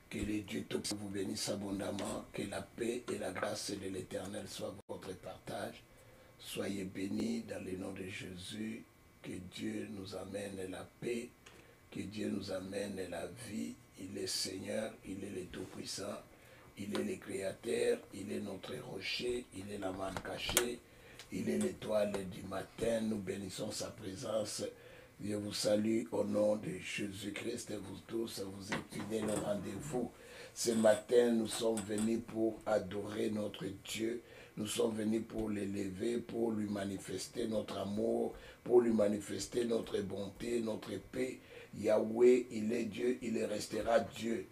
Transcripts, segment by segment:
Que les dieux tout vous bénissent abondamment, que la paix et la grâce de l'Éternel soient votre partage. Soyez bénis dans le nom de Jésus, que Dieu nous amène la paix, que Dieu nous amène la vie. Il est Seigneur, il est le Tout-Puissant, il est le Créateur, il est notre rocher, il est la manne cachée, il est l'étoile du matin. Nous bénissons sa présence. Je vous salue au nom de Jésus-Christ et vous tous, vous êtes fidèles au rendez-vous. Ce matin, nous sommes venus pour adorer notre Dieu. Nous sommes venus pour l'élever, pour lui manifester notre amour, pour lui manifester notre bonté, notre paix. Yahweh, il est Dieu, il restera Dieu.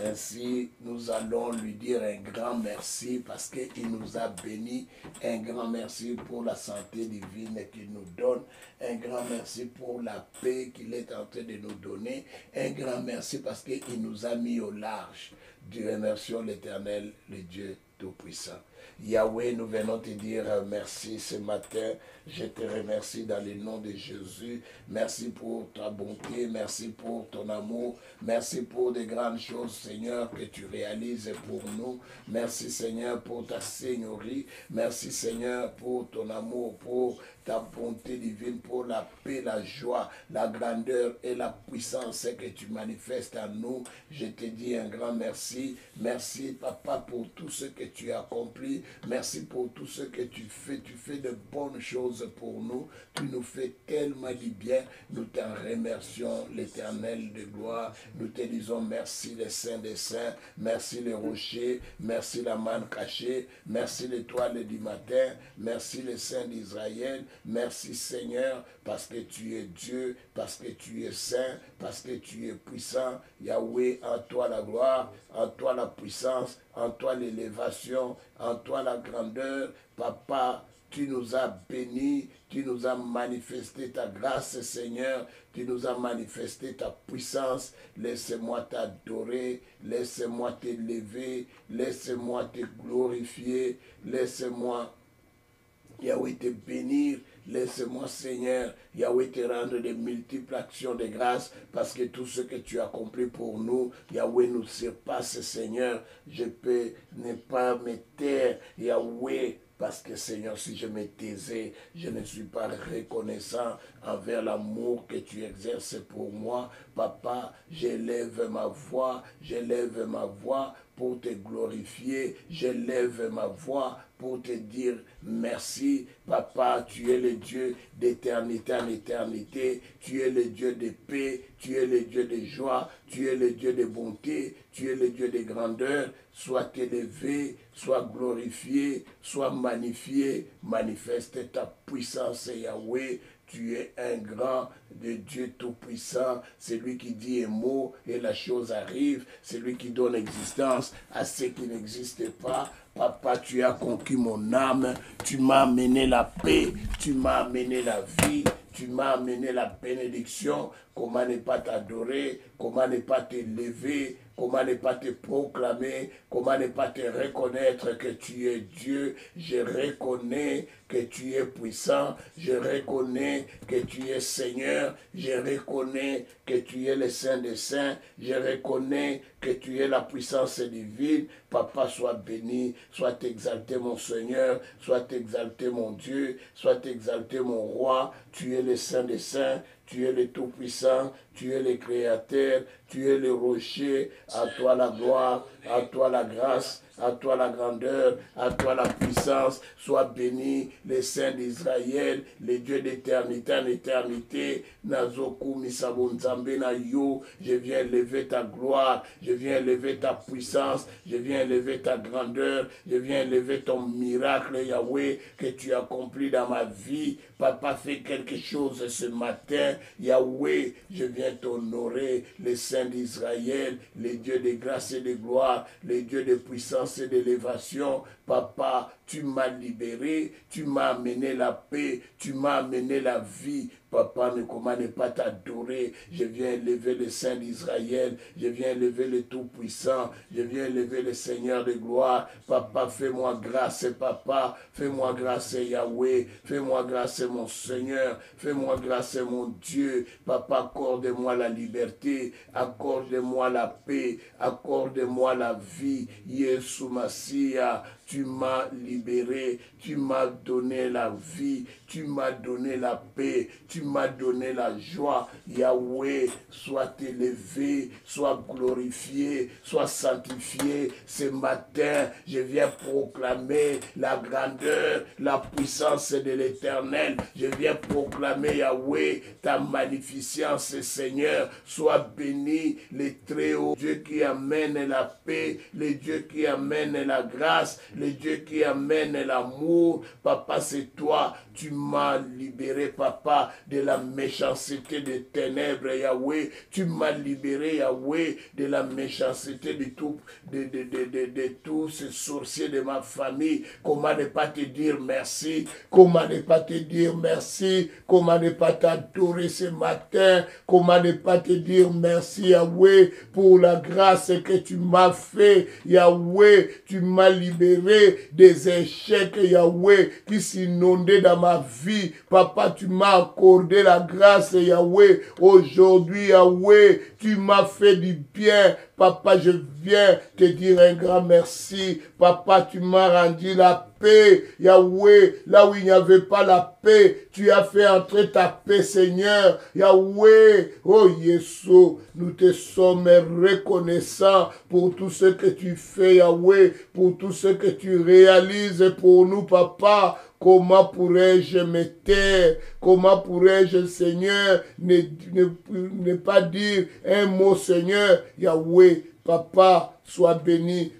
Ainsi, nous allons lui dire un grand merci parce qu'il nous a bénis. Un grand merci pour la santé divine qu'il nous donne. Un grand merci pour la paix qu'il est en train de nous donner. Un grand merci parce qu'il nous a mis au large. Dieu, remercions l'Éternel, le Dieu Tout-Puissant. Yahweh, nous venons te dire merci ce matin. Je te remercie dans le nom de Jésus. Merci pour ta bonté, merci pour ton amour, merci pour des grandes choses, Seigneur, que tu réalises pour nous. Merci, Seigneur, pour ta seigneurie. Merci, Seigneur, pour ton amour, pour ta bonté divine, pour la paix, la joie, la grandeur et la puissance que tu manifestes en nous. Je te dis un grand merci. Merci, Papa, pour tout ce que tu as accompli. Merci pour tout ce que tu fais. Tu fais de bonnes choses pour nous. Tu nous fais tellement du bien. Nous t'en remercions, l'Éternel de gloire. Nous te disons merci, les saints des saints. Merci, les rochers. Merci, la manne cachée. Merci, l'étoile du matin. Merci, les saints d'Israël. Merci, Seigneur, parce que tu es Dieu, parce que tu es saint, parce que tu es puissant. Yahweh, en toi la gloire, en toi la puissance, en toi l'élévation, en toi la grandeur. Papa, tu nous as bénis, tu nous as manifesté ta grâce, Seigneur, tu nous as manifesté ta puissance. Laisse-moi t'adorer, laisse-moi t'élever, laisse-moi te glorifier, laisse-moi, Yahweh, te bénir. Laisse-moi, Seigneur, Yahweh, te rendre de multiples actions de grâce parce que tout ce que tu as accompli pour nous, Yahweh, nous surpasse, Seigneur. Je peux ne pas me taire, Yahweh, parce que, Seigneur, si je me taisais, je ne suis pas reconnaissant envers l'amour que tu exerces pour moi. Papa, j'élève ma voix pour te glorifier. J'élève ma voix pour te dire merci. Papa, tu es le Dieu d'éternité en éternité. Tu es le Dieu de paix. Tu es le Dieu de joie. Tu es le Dieu de bonté. Tu es le Dieu de grandeur. Sois élevé, sois glorifié, sois magnifié. Manifeste ta puissance, Yahweh. Tu es un grand de Dieu Tout-Puissant. C'est lui qui dit un mot et la chose arrive. C'est lui qui donne existence à ce qui n'existe pas. Papa, tu as conquis mon âme. Tu m'as amené la paix. Tu m'as amené la vie. Tu m'as amené la bénédiction. Comment ne pas t'adorer? Comment ne pas t'élever? Comment ne pas te proclamer? Comment ne pas te reconnaître que tu es Dieu? Je reconnais que tu es puissant. Je reconnais que tu es Seigneur. Je reconnais que tu es le Saint des Saints. Je reconnais que tu es la puissance divine. Papa, sois béni. Sois exalté, mon Seigneur. Sois exalté, mon Dieu. Sois exalté, mon Roi. Tu es le Saint des Saints. Tu es le Tout-Puissant, tu es le Créateur, tu es le rocher, à toi la gloire, à toi la grâce, à toi la grandeur, à toi la puissance. Sois béni, les saints d'Israël, les dieux d'éternité en éternité. Nazoku Misabo Nzambe na yo, je viens élever ta gloire, je viens élever ta puissance, je viens élever ta grandeur, je viens élever ton miracle, Yahweh, que tu as accompli dans ma vie. Papa, fais quelque chose ce matin. Yahweh, je viens t'honorer, les saints d'Israël, les dieux de grâce et de gloire, les dieux de puissance et d'élévation. Papa, tu m'as libéré, tu m'as amené la paix, tu m'as amené la vie, Papa, mais comment ne pas t'adorer? Je viens élever le Saint d'Israël. Je viens élever le Tout-Puissant. Je viens élever le Seigneur de gloire. Papa, fais-moi grâce, Papa. Fais-moi grâce, Yahweh. Fais-moi grâce, mon Seigneur. Fais-moi grâce, mon Dieu. Papa, accorde-moi la liberté. Accorde-moi la paix. Accorde-moi la vie. Yeshua Massia. Tu m'as libéré, tu m'as donné la vie, tu m'as donné la paix, tu m'as donné la joie. Yahweh, sois élevé, sois glorifié, sois sanctifié. Ce matin, je viens proclamer la grandeur, la puissance de l'Éternel. Je viens proclamer, Yahweh, ta magnificence, Seigneur. Sois béni, le Très-Haut, Dieu qui amène la paix, le Dieu qui amène la grâce, le Dieu qui amène l'amour. Papa, c'est toi. Tu m'as libéré, Papa, de la méchanceté des ténèbres, Yahweh. Tu m'as libéré, Yahweh, de la méchanceté de tous ces sorciers de ma famille. Comment ne pas te dire merci? Comment ne pas te dire merci? Comment ne pas t'adorer ce matin? Comment ne pas te dire merci, Yahweh, pour la grâce que tu m'as fait, Yahweh. Tu m'as libéré des échecs, Yahweh, qui s'inondaient dans ma vie. Papa, tu m'as accordé la grâce, Yahweh. Aujourd'hui, Yahweh, tu m'as fait du bien. Papa, je viens te dire un grand merci. Papa, tu m'as rendu la paix. Yahweh, là où il n'y avait pas la paix, tu as fait entrer ta paix, Seigneur. Yahweh, oh Yeshua, nous te sommes reconnaissants pour tout ce que tu fais, Yahweh, pour tout ce que tu réalises pour nous, Papa. Comment pourrais-je me taire? Comment pourrais-je, Seigneur, ne pas dire un mot, Seigneur? Yahweh, Papa, sois béni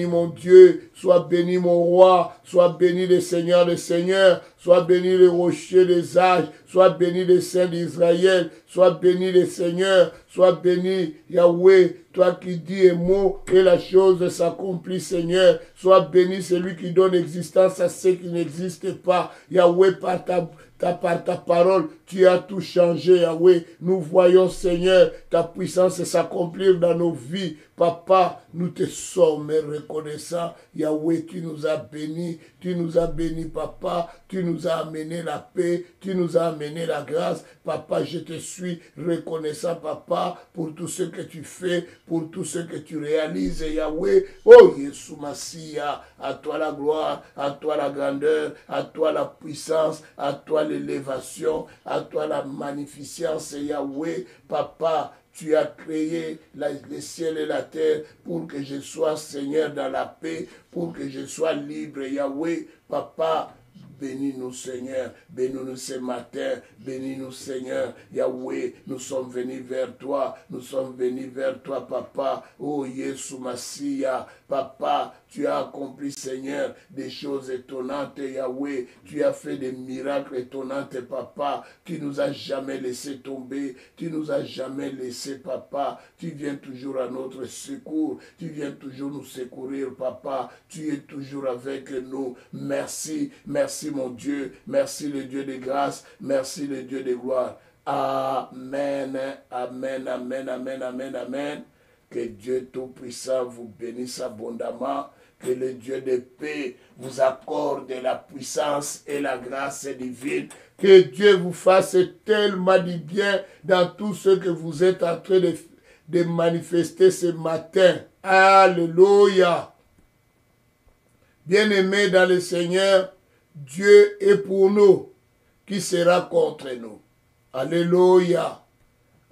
mon Dieu, sois béni mon roi, sois béni le Seigneur des Seigneurs, sois béni le rocher des âges, sois béni le Saint d'Israël, sois béni le Seigneur, sois béni Yahweh, toi qui dis un mot et la chose s'accomplit, Seigneur. Sois béni celui qui donne existence à ceux qui n'existent pas. Yahweh, par ta parole, tu as tout changé, Yahweh. Nous voyons, Seigneur, ta puissance s'accomplir dans nos vies. Papa, nous te sommes reconnaissants. Yahweh, tu nous as bénis, Papa. Tu nous as amené la paix, tu nous as amené la grâce. Papa, je te suis reconnaissant, Papa, pour tout ce que tu fais, pour tout ce que tu réalises, Yahweh. Oh, Yeshua Massia, à toi la gloire, à toi la grandeur, à toi la puissance, à toi l'élévation, à toi la magnificence, Yahweh. Papa, tu as créé le ciel et la terre pour que je sois Seigneur dans la paix, pour que je sois libre, Yahweh. Papa, bénis-nous, Seigneur. Bénis-nous ce matin. Bénis-nous, Seigneur. Yahweh, nous sommes venus vers toi. Nous sommes venus vers toi, Papa. Oh, Yeshua Massia. Papa, tu as accompli, Seigneur, des choses étonnantes, Yahweh. Tu as fait des miracles étonnants, Papa. Tu nous as jamais laissé tomber. Tu nous as jamais laissé, Papa. Tu viens toujours à notre secours. Tu viens toujours nous secourir, Papa. Tu es toujours avec nous. Merci. Merci, mon Dieu. Merci, le Dieu de grâce. Merci, le Dieu de gloire. Amen. Amen. Amen. Amen. Amen. Amen. Que Dieu Tout-Puissant vous bénisse abondamment. Que le Dieu de paix vous accorde la puissance et la grâce divine. Que Dieu vous fasse tellement du bien dans tout ce que vous êtes en train de manifester ce matin. Alléluia. Bien-aimés dans le Seigneur, Dieu est pour nous. Qui sera contre nous? Alléluia.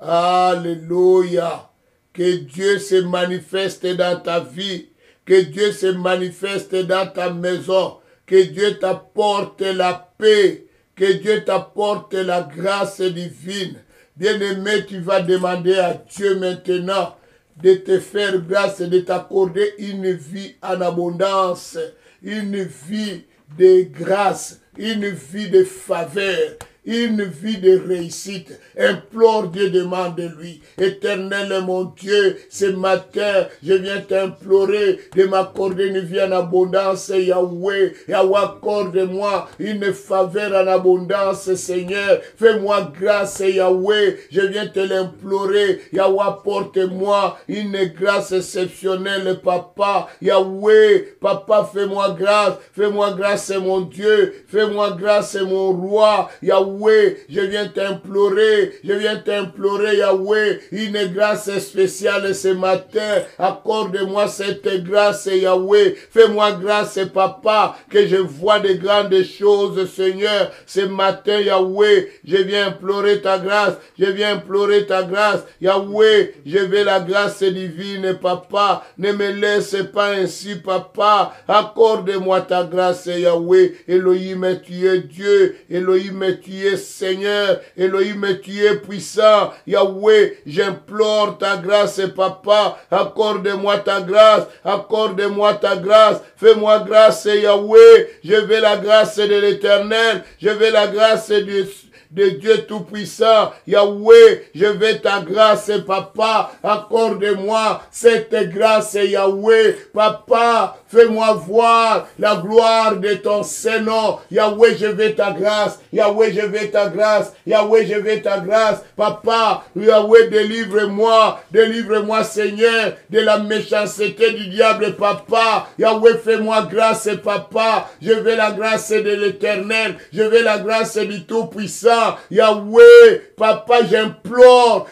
Alléluia. Que Dieu se manifeste dans ta vie. Que Dieu se manifeste dans ta maison. Que Dieu t'apporte la paix. Que Dieu t'apporte la grâce divine. Bien-aimé, tu vas demander à Dieu maintenant de te faire grâce et de t'accorder une vie en abondance. Une vie de grâce. Une vie de faveur. une vie de réussite. Implore Dieu, demande de lui. Éternel mon Dieu, ce matin, je viens t'implorer de m'accorder une vie en abondance, Yahweh. Yahweh, accorde-moi une faveur en abondance, Seigneur. Fais-moi grâce, Yahweh. Je viens te l'implorer. Yahweh, apporte-moi une grâce exceptionnelle, Papa. Yahweh, Papa, fais-moi grâce. Fais-moi grâce, mon Dieu. Fais-moi grâce, mon roi. Yahweh, je viens t'implorer. Je viens t'implorer, Yahweh, une grâce spéciale ce matin. Accorde-moi cette grâce, Yahweh. Fais-moi grâce, Papa, que je vois de grandes choses, Seigneur. Ce matin, Yahweh, je viens implorer ta grâce. Je viens implorer ta grâce. Yahweh, je veux la grâce divine, Papa. Ne me laisse pas ainsi, Papa. Accorde-moi ta grâce, Yahweh. Elohim, tu es Dieu. Elohim, tu es Seigneur. Elohim, tu es puissant. Yahweh, j'implore ta grâce, Papa. Accorde-moi ta grâce. Accorde-moi ta grâce. Fais-moi grâce, Yahweh. Je veux la grâce de l'Éternel. Je veux la grâce de Dieu Tout-Puissant. Yahweh, je veux ta grâce, Papa. Accorde-moi cette grâce, Yahweh. Papa, fais-moi voir la gloire de ton Saint-Nom. Yahweh, je veux ta grâce. Yahweh, je veux ta grâce. Yahweh, je veux ta grâce. Papa, Yahweh, délivre-moi. Délivre-moi, Seigneur, de la méchanceté du diable, Papa. Yahweh, fais-moi grâce, Papa. Je veux la grâce de l'Éternel. Je veux la grâce du Tout-Puissant. Yahweh, Papa, j'implore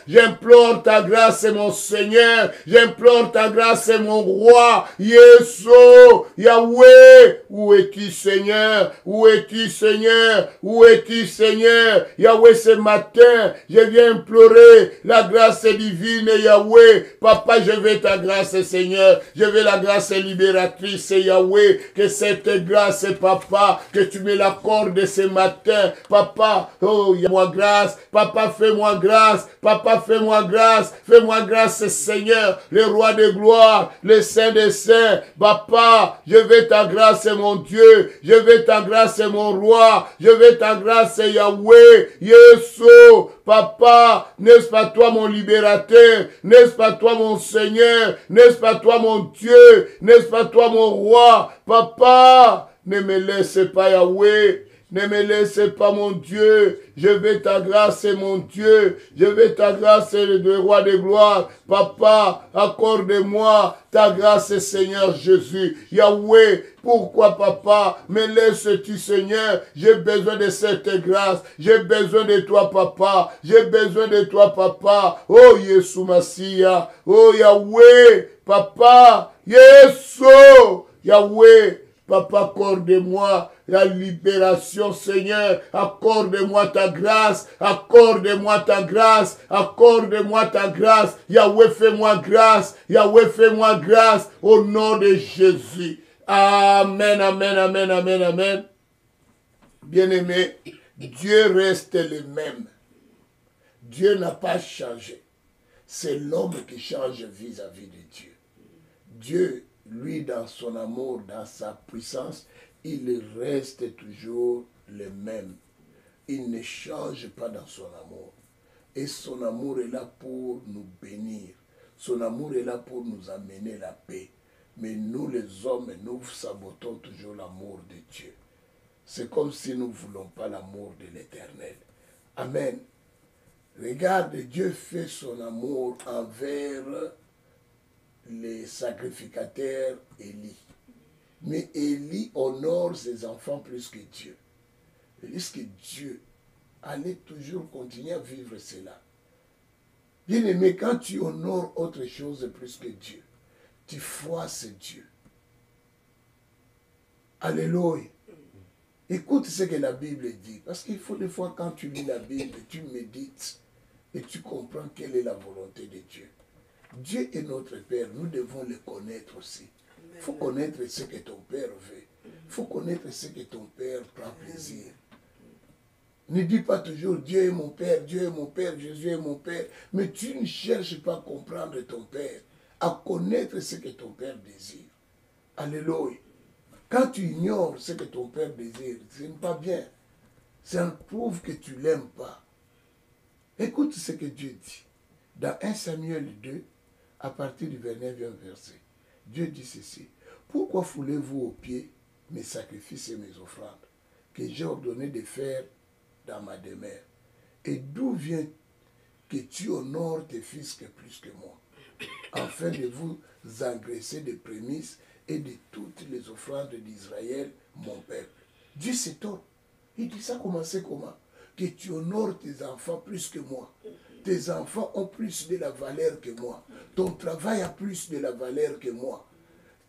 ta grâce, mon Seigneur. J'implore ta grâce, mon roi. Yeso, Yahweh, où es-tu, Seigneur? Où es-tu, Seigneur? Où es-tu, Seigneur? Yahweh, ce matin, je viens implorer la grâce divine, Yahweh. Papa, je veux ta grâce, Seigneur. Je veux la grâce libératrice, Yahweh. Que cette grâce, Papa, que tu me l'accordes ce matin. Papa, oh, fais-moi grâce. Papa, fais-moi grâce. Papa, fais-moi grâce. Fais-moi grâce, Seigneur, le roi de gloire, le saint des saints. Papa, je veux ta grâce, mon Dieu. Je veux ta grâce, mon roi. Je veux ta grâce, Yahweh. Yeso, Papa, n'est-ce pas toi mon libérateur? N'est-ce pas toi mon Seigneur? N'est-ce pas toi mon Dieu? N'est-ce pas toi mon roi? Papa, ne me laisse pas, Yahweh. Ne me laisse pas, mon Dieu. Je veux ta grâce, mon Dieu. Je veux ta grâce, le roi de gloire. Papa, accorde-moi ta grâce, Seigneur Jésus. Yahweh, pourquoi, Papa, me laisses-tu, Seigneur? J'ai besoin de cette grâce. J'ai besoin de toi, Papa. J'ai besoin de toi, Papa. Oh, Yeshua Massia. Oh, Yahweh, Papa. Yeshua. Yahweh, Papa, accorde-moi la libération, Seigneur. Accorde-moi ta grâce. Accorde-moi ta grâce. Accorde-moi ta grâce. Yahweh, fais-moi grâce. Yahweh, fais-moi grâce. Au nom de Jésus. Amen, amen, amen, amen, amen. Bien-aimé, Dieu reste le même. Dieu n'a pas changé. C'est l'homme qui change vis-à-vis de Dieu. Dieu, lui, dans son amour, dans sa puissance, il reste toujours le même. Il ne change pas dans son amour. Et son amour est là pour nous bénir. Son amour est là pour nous amener la paix. Mais nous, les hommes, nous sabotons toujours l'amour de Dieu. C'est comme si nous ne voulons pas l'amour de l'Éternel. Amen. Regarde, Dieu fait son amour envers les sacrificateurs Élie. Mais Élie honore ses enfants plus que Dieu. Puisque Dieu allait toujours continuer à vivre cela. Bien aimé, quand tu honores autre chose plus que Dieu, tu froisses Dieu. Alléluia. Écoute ce que la Bible dit. Parce qu'il faut des fois quand tu lis la Bible, tu médites et tu comprends quelle est la volonté de Dieu. Dieu est notre Père, nous devons le connaître aussi. Il faut connaître ce que ton Père veut. Il faut connaître ce que ton Père prend plaisir. Ne dis pas toujours Dieu est mon Père, Dieu est mon Père, Jésus est mon Père. Mais tu ne cherches pas à comprendre ton Père, à connaître ce que ton Père désire. Alléluia. Quand tu ignores ce que ton Père désire, ce n'est pas bien. Ça prouve que tu ne l'aimes pas. Écoute ce que Dieu dit. Dans 1 Samuel 2, à partir du 29e verset, Dieu dit ceci. Pourquoi foulez-vous aux pieds mes sacrifices et mes offrandes que j'ai ordonné de faire dans ma demeure? Et d'où vient que tu honores tes fils que plus que moi, afin de vous engraisser des prémices et de toutes les offrandes d'Israël, mon peuple? Dieu s'étonne. Il dit ça commençait comment? Que tu honores tes enfants plus que moi. Tes enfants ont plus de la valeur que moi. Ton travail a plus de la valeur que moi.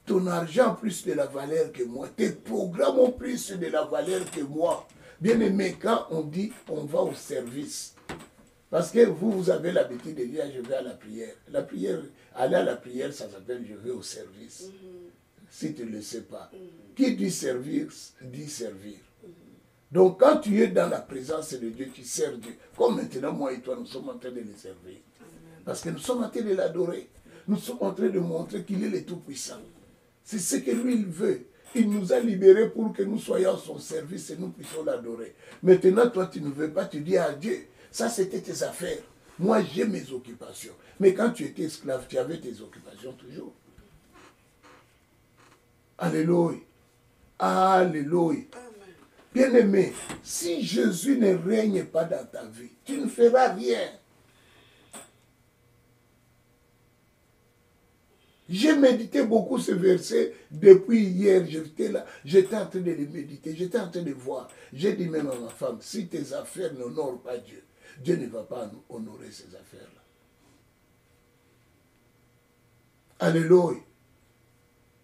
Ton argent a plus de la valeur que moi. Tes programmes ont plus de la valeur que moi. Bien aimé, quand on dit on va au service, parce que vous avez l'habitude de dire je vais à la prière. La prière, aller à la prière, ça s'appelle je vais au service. Si tu ne le sais pas. Qui dit servir, dit servir. Donc quand tu es dans la présence de Dieu, tu sers Dieu. Comme maintenant, moi et toi, nous sommes en train de le servir. Parce que nous sommes en train de l'adorer. Nous sommes en train de montrer qu'il est le Tout-Puissant. C'est ce que lui, il veut. Il nous a libérés pour que nous soyons à son service et nous puissions l'adorer. Maintenant, toi, tu ne veux pas, tu dis à Dieu, ça c'était tes affaires. Moi, j'ai mes occupations. Mais quand tu étais esclave, tu avais tes occupations toujours. Alléluia. Alléluia. Bien-aimé, si Jésus ne règne pas dans ta vie, tu ne feras rien. J'ai médité beaucoup ce verset depuis hier. J'étais là, j'étais en train de le méditer, j'étais en train de voir. J'ai dit même à ma femme, si tes affaires n'honorent pas Dieu, Dieu ne va pas honorer ces affaires-là. Alléluia.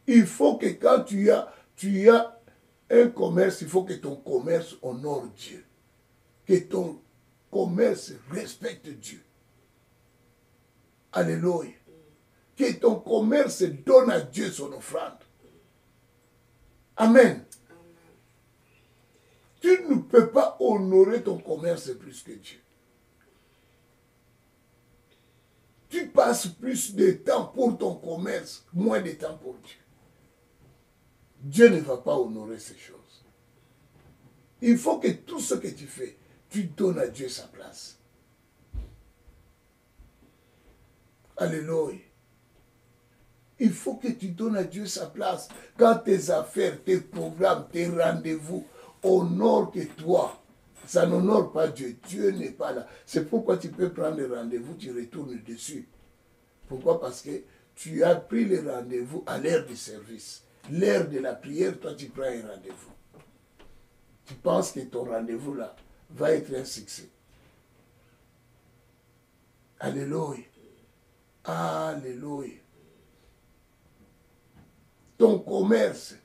Il faut que quand tu as un commerce, il faut que ton commerce honore Dieu. Que ton commerce respecte Dieu. Alléluia. Que ton commerce donne à Dieu son offrande. Amen. Tu ne peux pas honorer ton commerce plus que Dieu. Tu passes plus de temps pour ton commerce, moins de temps pour Dieu. Dieu ne va pas honorer ces choses. Il faut que tout ce que tu fais, tu donnes à Dieu sa place. Alléluia. Il faut que tu donnes à Dieu sa place. Quand tes affaires, tes programmes, tes rendez-vous honorent que toi, ça n'honore pas Dieu. Dieu n'est pas là. C'est pourquoi tu peux prendre le rendez-vous, tu retournes dessus. Pourquoi? Parce que tu as pris le rendez-vous à l'heure du service. L'heure de la prière, toi tu prends un rendez-vous. Tu penses que ton rendez-vous là va être un succès. Alléluia. Alléluia. Ton commerce,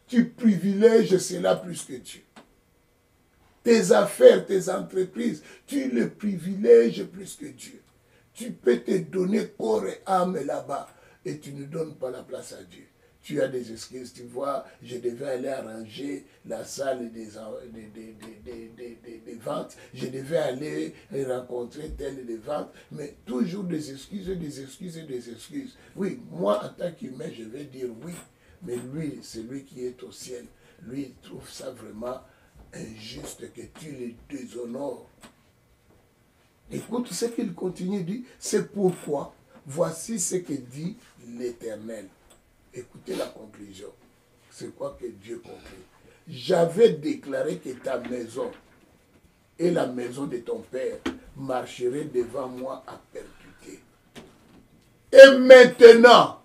tu privilèges cela plus que Dieu. Tes affaires, tes entreprises, tu les privilèges plus que Dieu. Tu peux te donner corps et âme là-bas et tu ne donnes pas la place à Dieu. Tu as des excuses, tu vois, je devais aller arranger la salle des ventes, je devais aller rencontrer telle des ventes, mais toujours des excuses, des excuses, des excuses. Oui, moi en tant qu'humain, je vais dire oui, mais lui, c'est lui qui est au ciel. Lui, il trouve ça vraiment injuste que tu les déshonores. Écoute ce qu'il continue, dit, c'est pourquoi, voici ce que dit l'Éternel. Écoutez la conclusion. C'est quoi que Dieu conclut? J'avais déclaré que ta maison et la maison de ton père marcheraient devant moi à perpétuité. Et maintenant,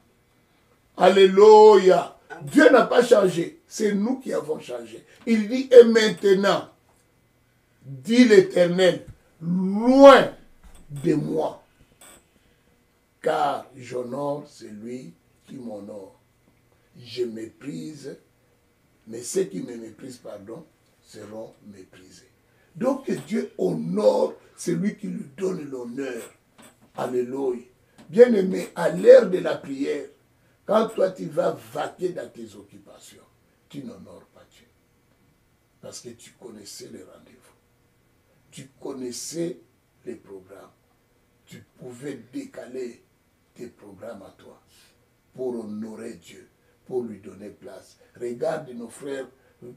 alléluia, Dieu n'a pas changé. C'est nous qui avons changé. Il dit, et maintenant, dit l'Éternel, loin de moi, car j'honore celui qui m'honore. Je méprise, mais ceux qui me méprisent, pardon, seront méprisés. Donc Dieu honore celui qui lui donne l'honneur. Alléluia. Bien-aimé, à l'heure de la prière, quand toi tu vas vaquer dans tes occupations, tu n'honores pas Dieu. Parce que tu connaissais les rendez-vous. Tu connaissais les programmes. Tu pouvais décaler tes programmes à toi pour honorer Dieu, pour lui donner place. Regarde nos frères,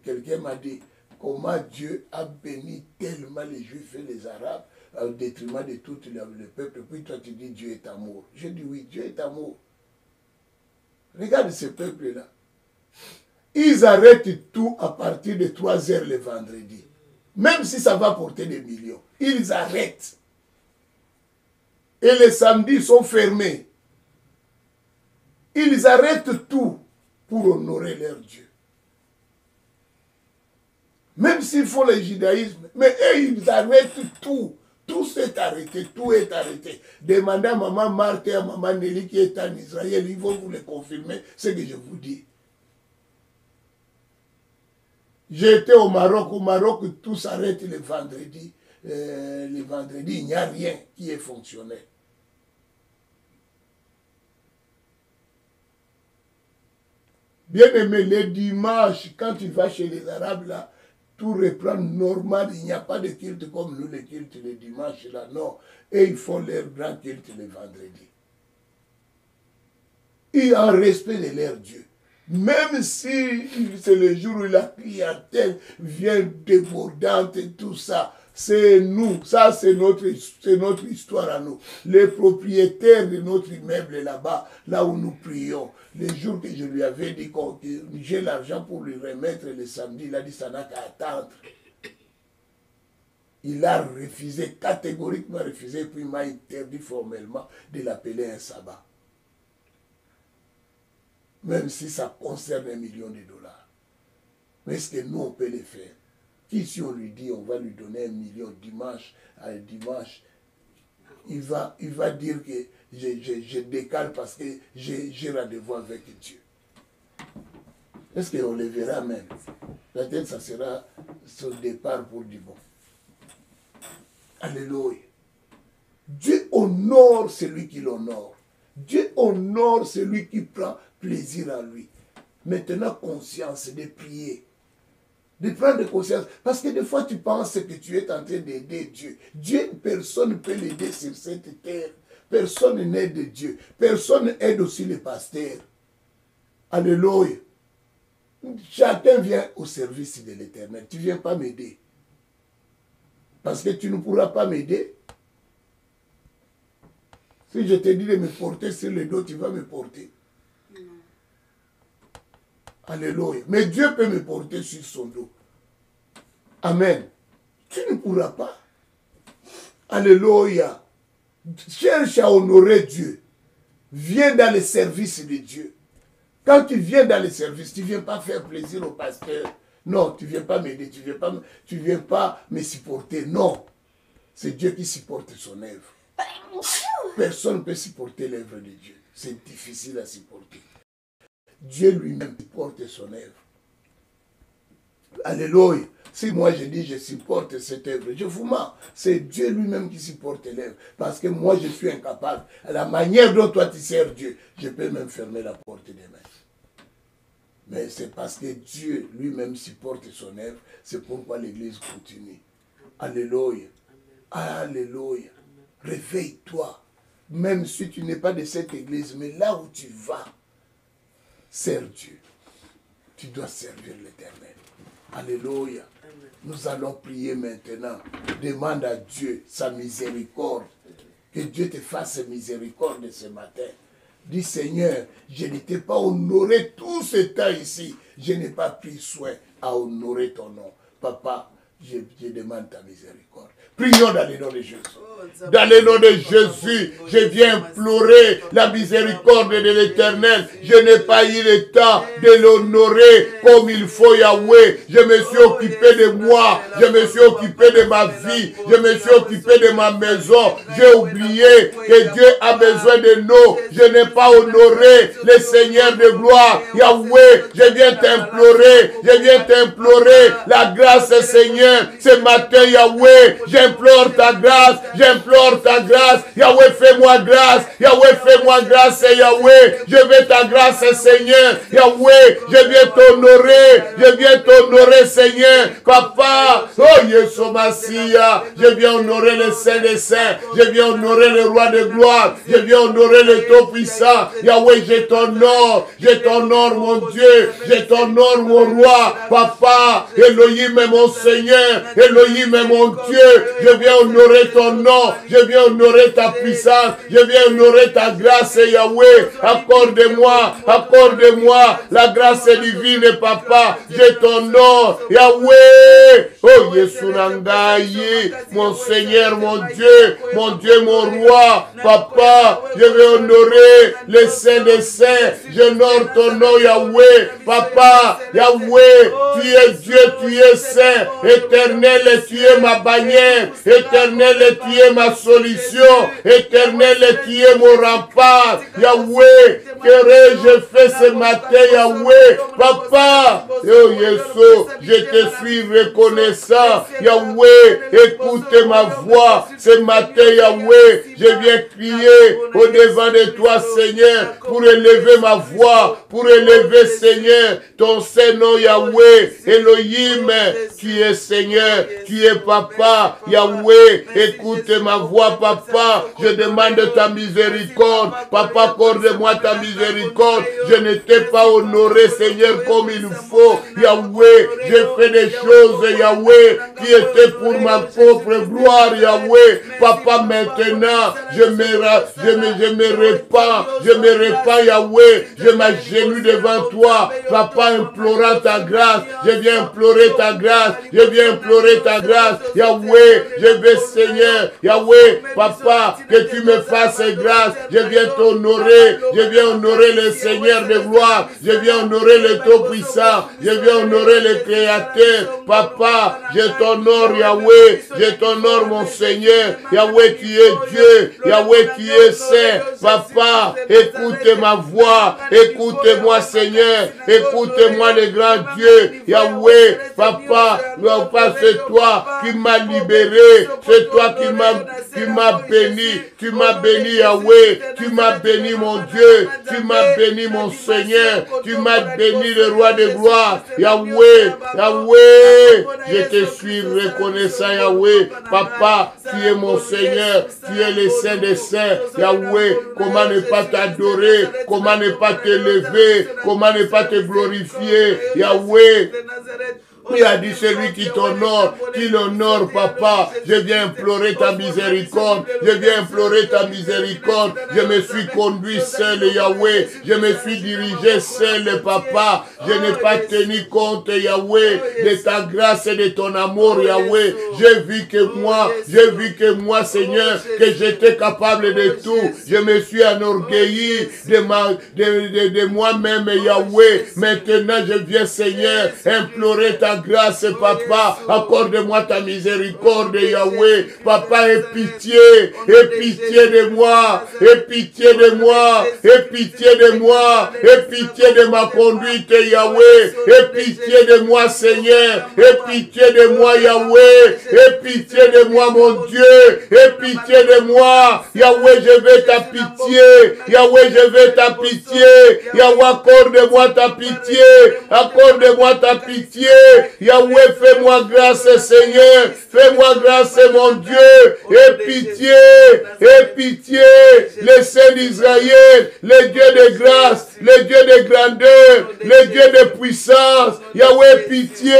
quelqu'un m'a dit, comment Dieu a béni tellement les Juifs et les Arabes au détriment de tout le peuple. Puis toi tu dis Dieu est amour. Je dis oui, Dieu est amour. Regarde ce peuple-là. Ils arrêtent tout à partir de 3 heures le vendredi. Même si ça va porter des millions. Ils arrêtent. Et les samedis sont fermés. Ils arrêtent tout pour honorer leur Dieu. Même s'ils font le judaïsme, mais eux, ils arrêtent tout. Tout s'est arrêté, tout est arrêté. Demandez à maman Marthe et à maman Nelly qui est en Israël, ils vont vous le confirmer, ce que je vous dis. J'étais au Maroc, tout s'arrête le vendredi. Le vendredi, il n'y a rien qui est fonctionnel. Bien aimé, le dimanche, quand tu vas chez les Arabes, là, tout reprend normal. Il n'y a pas de culte comme nous, les cultes le dimanche, là, non. Et ils font leur grand culte le vendredi. Et en respect de leur Dieu. Même si c'est le jour où la clientèle vient débordante et tout ça, c'est nous, ça c'est notre histoire à nous. Les propriétaires de notre immeuble là-bas, là où nous prions, les jours que je lui avais dit que j'ai l'argent pour lui remettre le samedi, il a dit ça n'a qu'à attendre. Il a refusé, catégoriquement refusé, puis il m'a interdit formellement de l'appeler un sabbat. Même si ça concerne $1 million. Mais est-ce que nous, on peut le faire? Si on lui dit, on va lui donner 1 million dimanche, il va dire que je décale parce que j'ai rendez-vous avec Dieu. Est-ce qu'on le verra même? Peut-être ça sera son départ pour du bon. Alléluia. Dieu honore celui qui l'honore. Dieu honore celui qui prend plaisir à lui. Maintenant, conscience de prier. De prendre conscience. Parce que des fois, tu penses que tu es en train d'aider Dieu. Dieu, personne ne peut l'aider sur cette terre. Personne n'aide Dieu. Personne n'aide aussi les pasteurs. Alléluia. Chacun vient au service de l'Éternel. Tu ne viens pas m'aider. Parce que tu ne pourras pas m'aider. Si je te dis de me porter sur le dos, tu vas me porter. Alléluia. Mais Dieu peut me porter sur son dos. Amen. Tu ne pourras pas. Alléluia. Cherche à honorer Dieu. Viens dans le service de Dieu. Quand tu viens dans le service, tu ne viens pas faire plaisir au pasteur. Non, tu ne viens pas m'aider. Tu ne viens pas me supporter. Non. C'est Dieu qui supporte son œuvre. Personne ne peut supporter l'œuvre de Dieu. C'est difficile à supporter. Dieu lui-même supporte son œuvre. Alléluia. Si moi je dis je supporte cette œuvre, je vous mens. C'est Dieu lui-même qui supporte l'œuvre. Parce que moi je suis incapable. À la manière dont toi tu sers Dieu, je peux même fermer la porte des mains. Mais c'est parce que Dieu lui-même supporte son œuvre. C'est pourquoi l'Église continue. Alléluia. Alléluia. Réveille-toi. Même si tu n'es pas de cette Église, mais là où tu vas, sers Dieu. Tu dois servir l'Éternel. Alléluia. Nous allons prier maintenant. Demande à Dieu sa miséricorde. Que Dieu te fasse miséricorde ce matin. Dis Seigneur, je n'étais pas honoré tout ce temps ici. Je n'ai pas pris soin à honorer ton nom. Papa, je demande ta miséricorde. Prions dans le nom de Jésus. Dans le nom de Jésus, je viens implorer la miséricorde de l'Éternel. Je n'ai pas eu le temps de l'honorer comme il faut, Yahweh. Je me suis occupé de moi. Je me suis occupé de ma vie. Je me suis occupé de ma maison. J'ai oublié que Dieu a besoin de nous. Je n'ai pas honoré le Seigneur de gloire. Yahweh, je viens t'implorer. Je viens t'implorer la grâce, Seigneur. Ce matin, Yahweh, j'ai j'implore ta grâce, j'implore ta grâce. Yahweh, fais-moi grâce. Yahweh, fais-moi grâce, Yahweh. Je veux ta grâce, Seigneur. Yahweh, je viens t'honorer. Je viens t'honorer, Seigneur. Papa, oh Yeshua Massia, je viens honorer le Saint des Saints. Je viens honorer le Roi de gloire. Je viens honorer le Tout-Puissant. Yahweh, je t'honore, mon Dieu. Je t'honore, mon Roi. Papa, Elohim est mon Seigneur. Elohim est mon Dieu. Je viens honorer ton nom. Je viens honorer ta puissance. Je viens honorer ta grâce, Yahweh. Accorde-moi la grâce divine, Papa. Je t'honore, Yahweh. Oh, Yesunangaï, mon Seigneur, mon Dieu, mon Roi. Papa, je vais honorer les saints des saints. J'honore ton nom, Yahweh. Papa, Yahweh, tu es Dieu, tu es saint. Éternel, tu es ma bannière. Éternel, tu es ma solution. Éternel, tu es mon rempart. Yahweh, qu'aurais-je fait ce matin, Yahweh? Papa, oh Yeshua, je te suis reconnaissant. Yahweh, écoute ma voix. Ce matin, Yahweh, je viens crier au-devant de toi, Seigneur, pour élever ma voix, pour élever, Seigneur, ton Saint-Nom, Yahweh. Elohim, tu es Seigneur, tu es Papa. Yahweh, écoute ma voix, Papa. Je demande ta miséricorde. Papa, accorde-moi ta miséricorde. Je ne t'ai pas honoré, Seigneur, comme il faut. Yahweh, j'ai fait des choses, Yahweh, qui étaient pour ma propre gloire, Yahweh. Papa, maintenant, je me répands, Yahweh. Je m'agenouille devant toi, Papa, implorant ta grâce. Je viens implorer ta grâce. Je viens implorer ta grâce. Yahweh, je veux, Seigneur, Yahweh, Papa, que tu me fasses grâce. Je viens t'honorer. Je viens honorer le Seigneur de gloire. Je viens honorer le Tout-Puissant. Je viens honorer le Créateur. Papa, je t'honore, Yahweh. Je t'honore, mon Seigneur. Yahweh, tu es Dieu. Yahweh, tu es saint. Papa, écoute ma voix. Écoute-moi, Seigneur. Écoute-moi, le grand Dieu. Yahweh, Papa, c'est toi qui m'as libéré. C'est toi qui m'as béni. Tu m'as béni, Yahweh. Tu m'as béni, mon Dieu. Tu m'as béni, mon Seigneur. Tu m'as béni, le Roi de gloire. Yahweh, Yahweh, je te suis reconnaissant, Yahweh. Papa, tu es mon Seigneur. Tu es le Saint des Saints. Yahweh, comment ne pas t'adorer? Comment ne pas t'élever? Comment ne pas te glorifier? Yahweh, il a dit celui qui t'honore, qui l'honore, Papa. Je viens implorer ta miséricorde. Je viens implorer ta miséricorde. Je me suis conduit seul, Yahweh. Je me suis dirigé seul, Papa. Je n'ai pas tenu compte, Yahweh, de ta grâce et de ton amour, Yahweh. J'ai vu que moi, Seigneur, que j'étais capable de tout. Je me suis enorgueilli de moi-même, Yahweh. Maintenant, je viens, Seigneur, implorer ta grâce, Papa. Accorde-moi ta miséricorde, Yahweh. Papa, aie pitié de moi, aie pitié de moi, aie pitié de moi, aie pitié de ma conduite, Yahweh. Aie pitié de moi, Seigneur. Aie pitié de moi, Yahweh. Aie pitié de moi, mon Dieu. Aie pitié de moi. Yahweh, je veux ta pitié. Yahweh, je veux ta pitié. Yahweh, accorde-moi ta pitié. Accorde-moi ta pitié. Yahweh, fais-moi grâce, Seigneur. Fais-moi grâce, mon Dieu. Aie pitié. Aie pitié. Le Saint d'Israël, le Dieu de grâce, le Dieu de grandeur, le Dieu de puissance. Yahweh, pitié.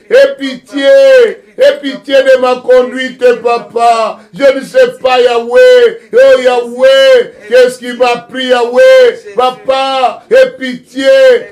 Aie pitié. Aie pitié de ma conduite, Papa. Je ne sais pas, Yahweh. Oh, Yahweh, qu'est-ce qui m'a pris, Yahweh? Papa, aie pitié.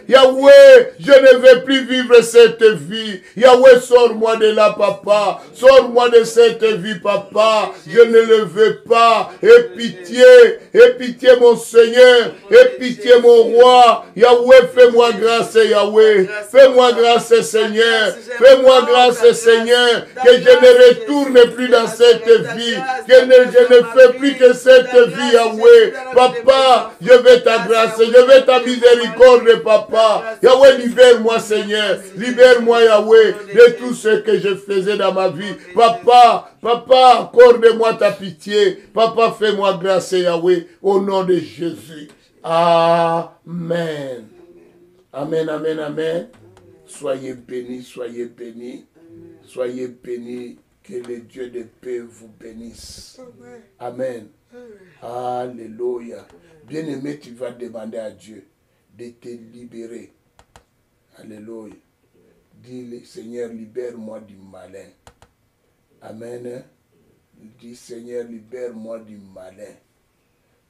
Yahweh, je ne vais plus vivre cette vie. Yahweh, sors-moi de là, Papa. Sors-moi de cette vie, Papa. Je ne le veux pas. Aie pitié, mon Seigneur. Aie pitié, mon roi. Yahweh, fais-moi grâce, Yahweh. Fais-moi grâce, Seigneur. Fais-moi grâce, Seigneur. Seigneur, que je ne retourne plus dans cette vie, que je ne fais plus que cette vie, Yahweh. Papa, je veux ta grâce, je veux ta miséricorde, Papa. Yahweh, libère-moi, Seigneur. Libère-moi, Yahweh, de tout ce que je faisais dans ma vie. Papa, accorde-moi ta pitié. Papa, fais-moi grâce, Yahweh, au nom de Jésus. Amen. Amen, amen, amen. Soyez bénis, soyez bénis. Soyez bénis. Que le Dieu de paix vous bénisse. Amen. Alléluia. Bien-aimé, tu vas demander à Dieu de te libérer. Alléluia. Dis, Seigneur, libère-moi du malin. Amen. Dis, Seigneur, libère-moi du malin.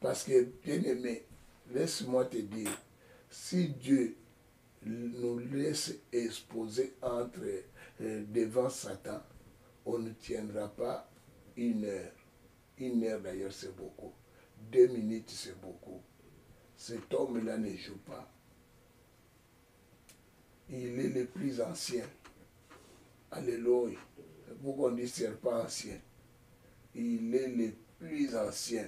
Parce que, bien-aimé, laisse-moi te dire, si Dieu nous laisse exposer devant Satan, on ne tiendra pas 1 heure. 1 heure d'ailleurs, c'est beaucoup. 2 minutes, c'est beaucoup. Cet homme-là ne joue pas. Il est le plus ancien. Alléluia. Pourquoi on dit serpent ancien? Il est le plus ancien.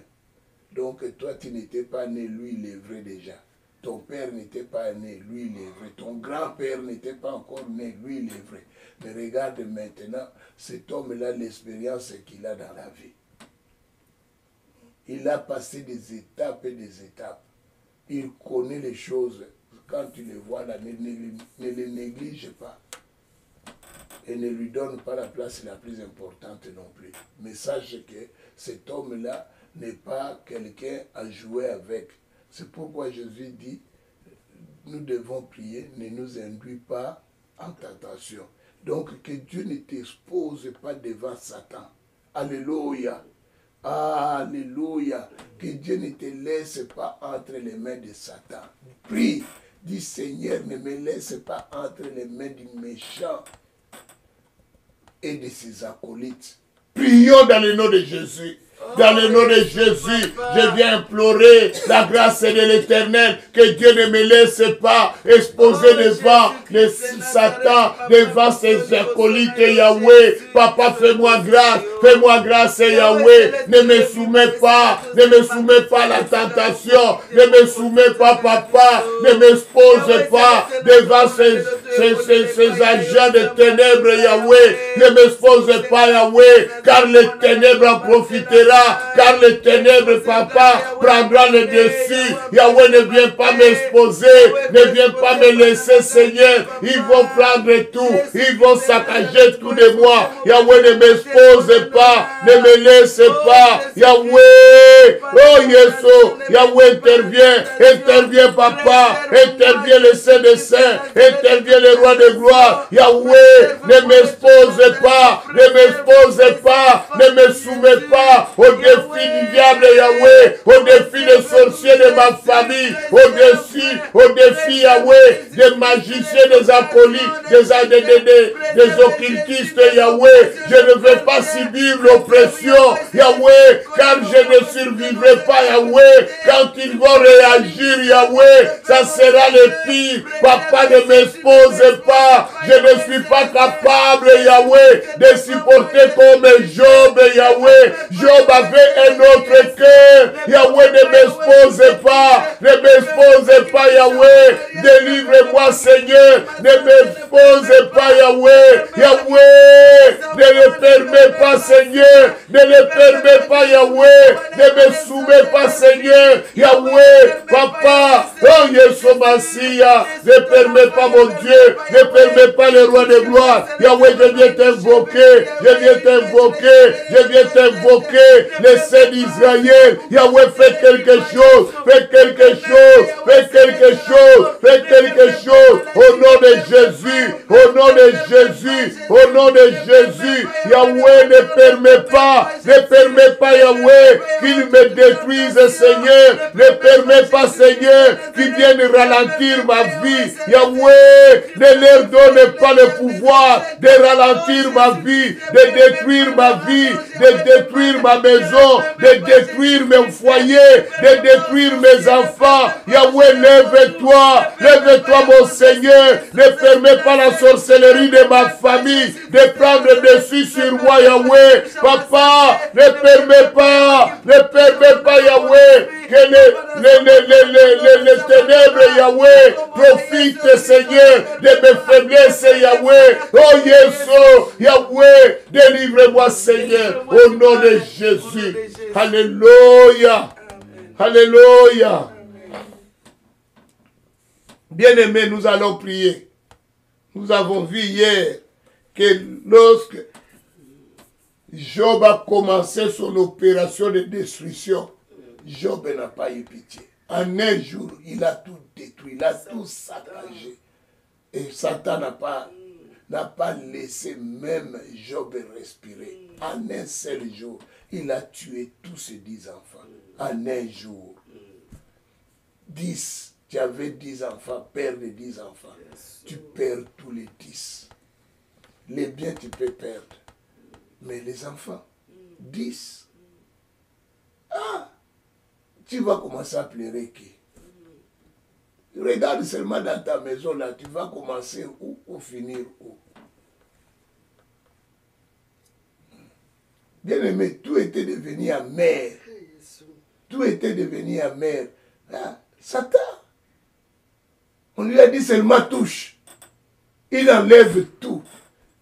Donc toi, tu n'étais pas né, lui, il est vrai déjà. Ton père n'était pas né, lui, il est vrai. Ton grand-père n'était pas encore né, lui, il est vrai. Mais regarde maintenant, cet homme-là, l'expérience qu'il a dans la vie. Il a passé des étapes et des étapes. Il connaît les choses. Quand tu les vois là, ne les néglige pas. Et ne lui donne pas la place la plus importante non plus. Mais sache que cet homme-là n'est pas quelqu'un à jouer avec. C'est pourquoi Jésus dit, nous devons prier, ne nous induis pas en tentation. Donc que Dieu ne t'expose pas devant Satan. Alléluia. Alléluia. Que Dieu ne te laisse pas entre les mains de Satan. Prie. Dis, Seigneur, ne me laisse pas entre les mains du méchant et de ses acolytes. Prions dans le nom de Jésus. Dans le nom de Jésus, je viens implorer la grâce de l'Éternel, que Dieu ne me laisse pas exposer devant Satan, devant ses acolytes, Yahweh. Papa, fais-moi grâce, Yahweh. Ne me soumets pas à la tentation, ne me soumets pas, Papa, ne m'expose pas devant ces agents de ténèbres, Yahweh. Ne m'expose pas, Yahweh, car les ténèbres en profiteront. Car les ténèbres, Papa, prendra le dessus. Yahweh ne vient pas m'exposer, ne vient pas me laisser, Seigneur. Ils vont prendre tout, ils vont saccager tout de moi. Yahweh ne m'expose pas, ne me laisse pas. Yahweh, oh Yesu, Yahweh intervient, Papa, intervient le Saint des Saints, intervient le Roi de gloire. Yahweh, ne m'expose pas, ne me soumets pas au défi du diable, Yahweh, au défi des sorciers de ma famille, au défi, Yahweh, des magiciens, des acolytes, des occultistes, Yahweh. Je ne veux pas subir l'oppression, Yahweh, car je ne survivrai pas, Yahweh. Quand ils vont réagir, Yahweh, ça sera le pire. Papa, ne m'expose pas. Je ne suis pas capable, Yahweh, de supporter comme Job, Yahweh. Job avait un autre cœur. Yahweh, ne m'expose pas, Yahweh. Délivre-moi, Seigneur. Ne m'expose pas, Yahweh. Yahweh, ne le permets pas, Seigneur. Ne le permets pas, Yahweh. Ne me soumets pas, Seigneur. Yahweh, Papa, oh Yeshua Massia, ne permets pas, mon Dieu. Ne permets pas le roi de gloire. Yahweh, je viens t'invoquer. Le Saint d'Israël. Yahweh, fais quelque chose. Au nom de Jésus. Yahweh, ne permets pas, Yahweh, qu'ils me détruisent, Seigneur. Ne permets pas, Seigneur, qu'ils viennent ralentir ma vie. Yahweh, ne leur donne pas le pouvoir de ralentir ma vie, de détruire ma vie, de détruire ma maison, de détruire mes foyers, de détruire mes enfants. Yahweh, lève-toi, lève-toi, mon Seigneur. Ne permets pas la sorcellerie de ma famille de prendre dessus sur moi, Yahweh. Papa, ne permets pas, Yahweh, que les ténèbres, Yahweh, profitent, Seigneur, de mes faiblesses, Yahweh. Oh, Yesu, Yahweh, délivre-moi, Seigneur, au nom de Jésus. Alléluia. Alléluia. Bien-aimés, nous allons prier. Nous avons vu hier que lorsque Job a commencé son opération de destruction, Job n'a pas eu pitié. En un jour, il a tout détruit, il a tout saccagé. Et Satan n'a pas laissé même Job respirer. En un seul jour, il a tué tous ses 10 enfants. En un jour. 10. Tu avais 10 enfants, père de 10 enfants. Tu perds tous les 10. Les biens, tu peux perdre. Mais les enfants, 10. Ah! Tu vas commencer à pleurer qui? Regarde seulement dans ta maison là, tu vas commencer où ou finir où? Bien aimé, tout était devenu amer. Tout était devenu amer. Ah, Satan, on lui a dit seulement touche. Il enlève tout.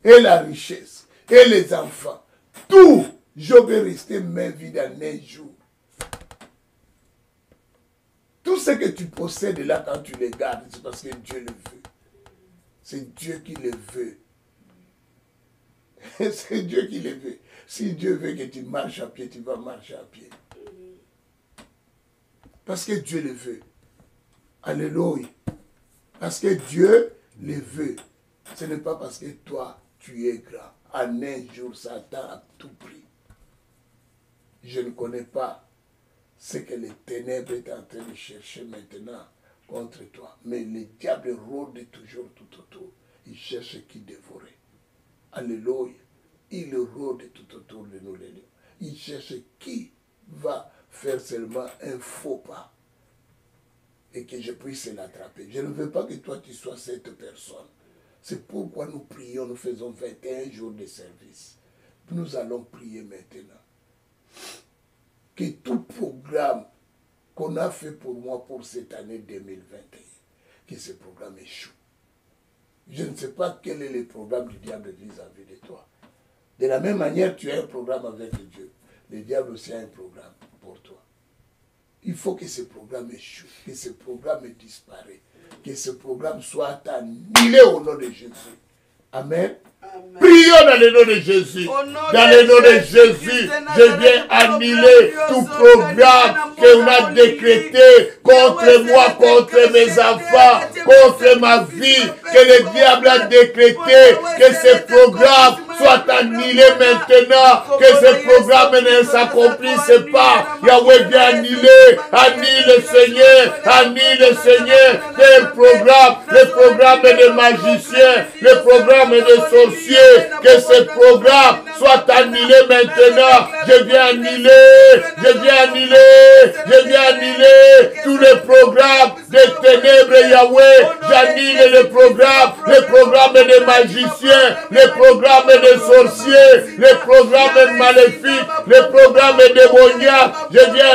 Et la richesse. Et les enfants. Tout. Job est resté main vide en un jour. Tout ce que tu possèdes là, quand tu les gardes, c'est parce que Dieu le veut. C'est Dieu qui le veut. C'est Dieu qui le veut. Si Dieu veut que tu marches à pied, tu vas marcher à pied. Parce que Dieu le veut. Alléluia. Parce que Dieu le veut. Ce n'est pas parce que toi, tu es grand. En un jour, Satan a tout pris. Je ne connais pas ce que les ténèbres est en train de chercher maintenant contre toi. Mais le diable rôde toujours tout autour. Il cherche qui dévorer. Alléluia. Il rôde tout autour de nous les lions. Il cherche qui va faire seulement un faux pas et que je puisse l'attraper. Je ne veux pas que toi tu sois cette personne. C'est pourquoi nous prions, nous faisons 21 jours de service. Nous allons prier maintenant. Que tout programme qu'on a fait pour moi pour cette année 2021, que ce programme échoue. Je ne sais pas quel est le programme du diable vis-à-vis de toi. De la même manière, tu as un programme avec Dieu. Le diable aussi a un programme pour toi. Il faut que ce programme échoue, que ce programme disparaisse, que ce programme soit annulé au nom de Jésus. Amen. Amen. Prions dans le nom de Jésus. Dans le nom de Jésus, je viens annuler tout programme qu'on a décrété contre moi, contre mes enfants, contre ma vie, que le diable a décrété, que ce programme soit annulé maintenant, que ce programme ne s'accomplisse pas. Yahweh vient annuler, annule Seigneur, le programme des magiciens, le programme des sorciers, que ce programme soit annulé maintenant. Je viens annuler tous les programmes des ténèbres, Yahweh. J'annule le programme des magiciens, le programme des sorciers, le programme maléfique, le programme démoniaque. Je viens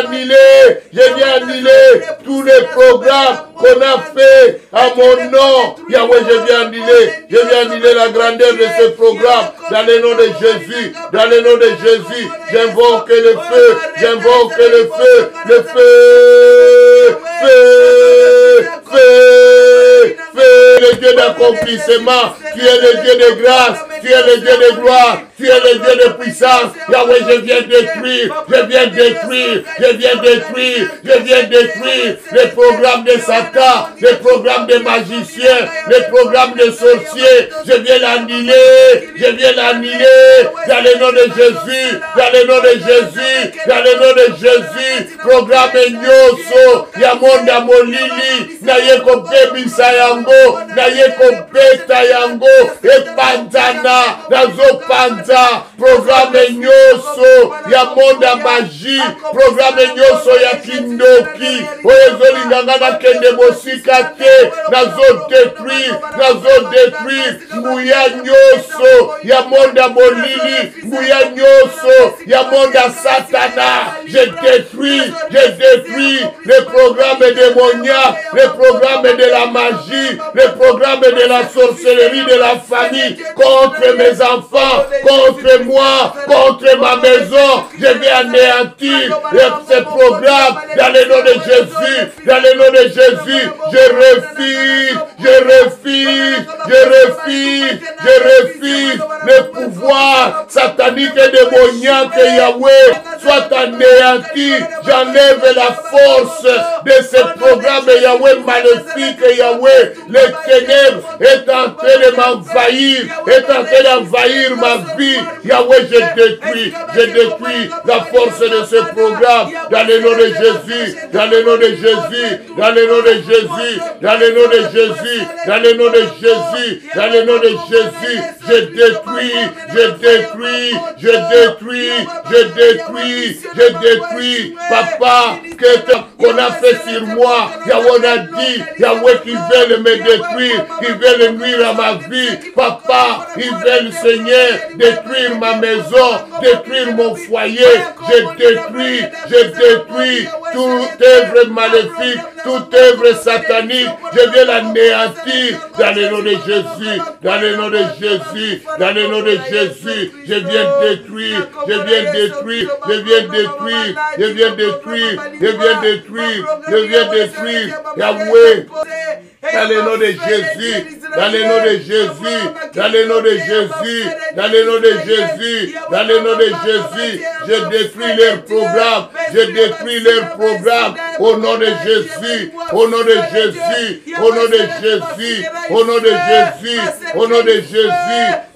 annuler tous les programmes qu'on a fait à mon nom. Yahweh, je viens annuler la grandeur de ce programme dans le nom de Jésus. Dans le nom de Jésus, j'invoque le feu, le feu, le Dieu d'accomplissement. Tu es le Dieu de grâce, tu es le Dieu de gloire, Tu es le Dieu de puissance. Yahweh, je viens détruire, je viens détruire, je viens détruire, je viens détruire les programmes de Satan, les programmes de magiciens, les programmes de sorciers. Je viens l'annuler, je viens l'annuler dans le nom de Jésus, dans le nom de Jésus, dans le nom de Jésus. Programme nyoso ya monda molili na ye kobebisa yango, na ye kobeta yango epanzana nazopanza. Programme nyoso ya monda magie, programme nyoso ya kindoki oyo ezolinganga nakende mosika te, nazodétruire nguya nyoso ya monda molili, nguya nyoso ya monda satana. Je détruis les programmes démoniaques, les programmes de la magie, les programmes de la sorcellerie de la famille contre mes enfants, contre moi, contre ma maison. Je vais anéantir ces programmes dans le nom de Jésus, dans le nom de Jésus. Je refuse le pouvoir satanique et démoniaque. Yahweh soit anéanti. J'enlève la force de ces programmes, Yahweh, maléfiques, Yahweh. Les ténèbres est en train de m'envahir, est en train d'envahir ma vie. Yahweh, je détruis la force de ce programme dans le nom de Jésus, dans le nom de Jésus, dans le nom de Jésus, dans le nom de Jésus, dans le nom de Jésus, dans le nom de Jésus. Je détruis, Papa, qu'on a fait sur moi. Yahweh a dit, Yahweh qui veulent me détruire, qui veulent nuire à ma vie. Papa, ils veulent, Seigneur, détruire ma maison, détruire mon foyer. Je détruis toute œuvre maléfique, toute œuvre satanique. Je viens l'anéantir dans le nom de Jésus, dans le nom de Jésus, dans le nom de Jésus. Je viens détruire. Yahweh, dans le nom de Jésus, dans le nom de Jésus, dans le nom de Jésus, dans le nom de Jésus, dans le nom de Jésus, je détruis leurs programmes, au nom de Jésus, au nom de Jésus, au nom de Jésus, au nom de Jésus, au nom de Jésus.